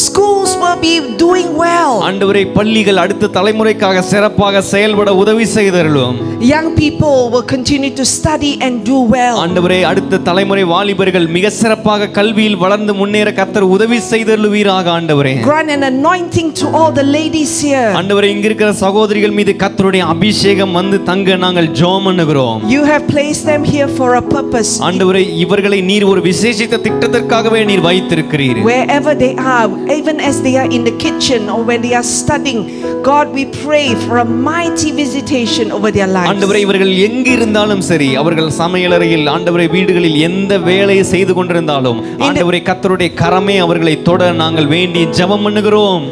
Schools will be doing well. ஆண்டவரே பள்ளிகள் அடுத்த தலைமுறைக்காக சிறப்பாக செயல்பட உதவி செய்தருளும். Young people will continue to study and do well. ஆண்டவரே அடுத்த தலைமுறை வாலிபர்கள் மிக சிறப்பாக கல்வியில் வளர்ந்து முன்னேற கர்த்தர் உதவி செய்தருளுவீராக ஆண்டவரே. Grant an anointing to all the ladies here. ஆண்டவரே இங்க இருக்கிற சகோதரிகள் மீது கர்த்தருடைய அபிஷேகம் வந்து தங்க நாங்கள் ஜெபம் பண்ணுகிறோம். You have placed them here for a purpose. ஆண்டவரே இவர்களை நீர் ஒரு விசேஷித்த திட்டத்திற்காகவே நீர் வைத்திருக்கிறீர். Wherever they are, even as they are in the kitchen or when they are studying, God, we pray for a mighty visitation over their lives. ஆண்டவரே இவர்கள் எங்கு இருந்தாலும் சரி, அவர்கள் சமையலறையில் ஆண்டவரே வீடுகளில் எந்த வேலையை செய்து கொண்டிருந்தாலும் ஆண்டவரே கர்த்தருடைய கரமே அவர்களை தொட நாங்கள் வேண்டி ஜெபம் பண்ணுகிறோம்.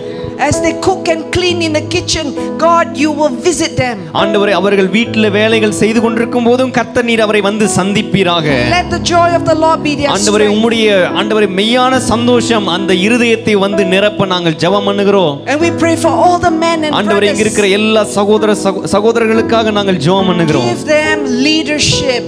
As they cook and clean in the kitchen, God, you will visit them. ஆண்டவரே அவர்கள் வீட்டில் வேலைகள் செய்து கொண்டிருக்கும் போதும் கர்த்தர் நீர் அவரை வந்து சந்திப்பீராக. Let the joy of the Lord be their ஆண்டவரே strength. உம்முடைய ஆண்டவரே மெய்யான சந்தோஷம் அந்த இருதயத்தை வந்து நிரப்ப நாங்கள் ஜெபம் பண்ணுகிறோம். And we pray for all the men and ஆண்டவரே இங்க இருக்கிற brothers. எல்லா சகோதரர்களுக்காக நாங்கள் ஜெபம் பண்ணுகிறோம். Give them leadership.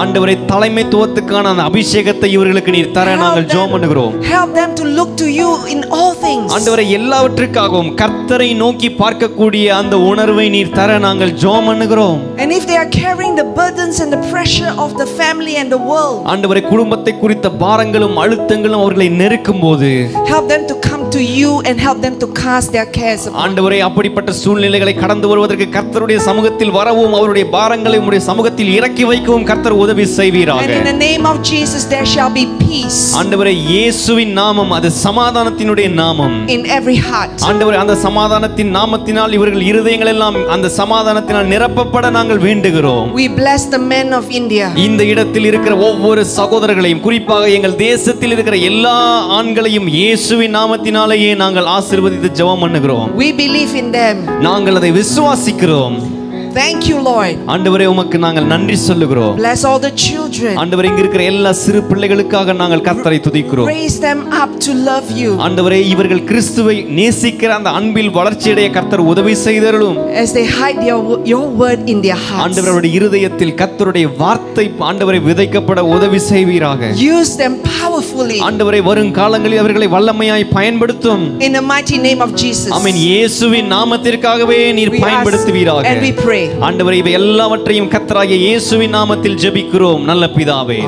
ஆண்டவரே தலைமைத்துவத்துக்கான அந்த அபிஷேகத்தை இவர்களுக்கு நீர் தர நாங்கள் ஜெபம் பண்ணுகிறோம். Help them to look to you in all things. ஆண்டவரே எல்லாவற்றுக்காகவும் கர்த்தரை நோக்கி பார்க்கக்கூடிய அந்த உணர்வை நீர் தர நாங்கள் ஜெபம் பண்ணுகிறோம். And if they are carrying the burdens and the pressure of the family and the world, ஆண்டவரே குடும்பத்தை குறித்த பாரங்களும் அழுத்தங்களும் அவர்களை நெருக்கும் போது help them to come to you and help them to cast their cares upon you. ஆண்டவரே அப்படிப்பட்ட சூழ்நிலைகளை கடந்து வருவதற்கு கர்த்தருடைய சமூகத்தில் வரவும் அவருடைய பாரங்களை உம்முடைய சமூகத்தில் இறக்கி வைக்கவும் கர்த்தர் உதவி செய்வீராக. And in the name of Jesus there shall be peace. ஆண்டவரே இயேசுவின் நாமம் அது சமாதானத்தினுடைய நாமம். In every heart. ஆண்டவரே அந்த சமாதானத்தின் நாமத்தினால் இவர்கள் இருதயங்கள் எல்லாம் அந்த சமாதானத்தினால் நிரப்பப்பட நாங்கள் வேண்டுகிறோம். We bless the men of India. இந்த இடத்தில் இருக்கிற ஒவ்வொரு சகோதரர்களையும் குறிப்பாக எங்கள் தேசத்தில் இருக்கிற எல்லா ஆண்களையும் இயேசுவின் நாமத்தினாலேயே நாங்கள் ஆசீர்வதித்து ஜெபம் பண்ணுகிறோம். We believe in them. நாங்கள் அதை விசுவாசிக்கிறோம். Thank you, Lord. ஆண்டவரே உமக்கு நாங்கள் நன்றி சொல்லுகிறோம். Bless all the children. ஆண்டவரே இங்க இருக்கிற எல்லா சிறு பிள்ளைகளுக்காக நாங்கள் கர்த்தரை துதிக்கிறோம். Raise them up to love you. ஆண்டவரே இவர்கள் கிறிஸ்துவை நேசிக்கிற அந்த அன்பில் வளர்ச்சியடைய கர்த்தர் உதவி செய்தருளும். As they hide your word in their hearts. ஆண்டவருடைய இருதயத்தில் கர்த்தருடைய வார்த்தை ஆண்டவரை விதைக்கப்பட உதவி செய்வீராக. Use them powerfully. ஆண்டவரே வரும் காலங்களில் அவர்களை வல்லமையாய் பயன்படுத்தும். In the mighty name of Jesus. ஆமென். இயேசுவின் நாமத்திற்காகவே நீர் பயன்படுத்துவீராக. And we pray. ஆண்டவரே இவை எல்லாவற்றையும் கர்த்தராகிய இயேசுவின் நாமத்தில் ஜெபிக்கிறோம் நல்ல பிதாவே.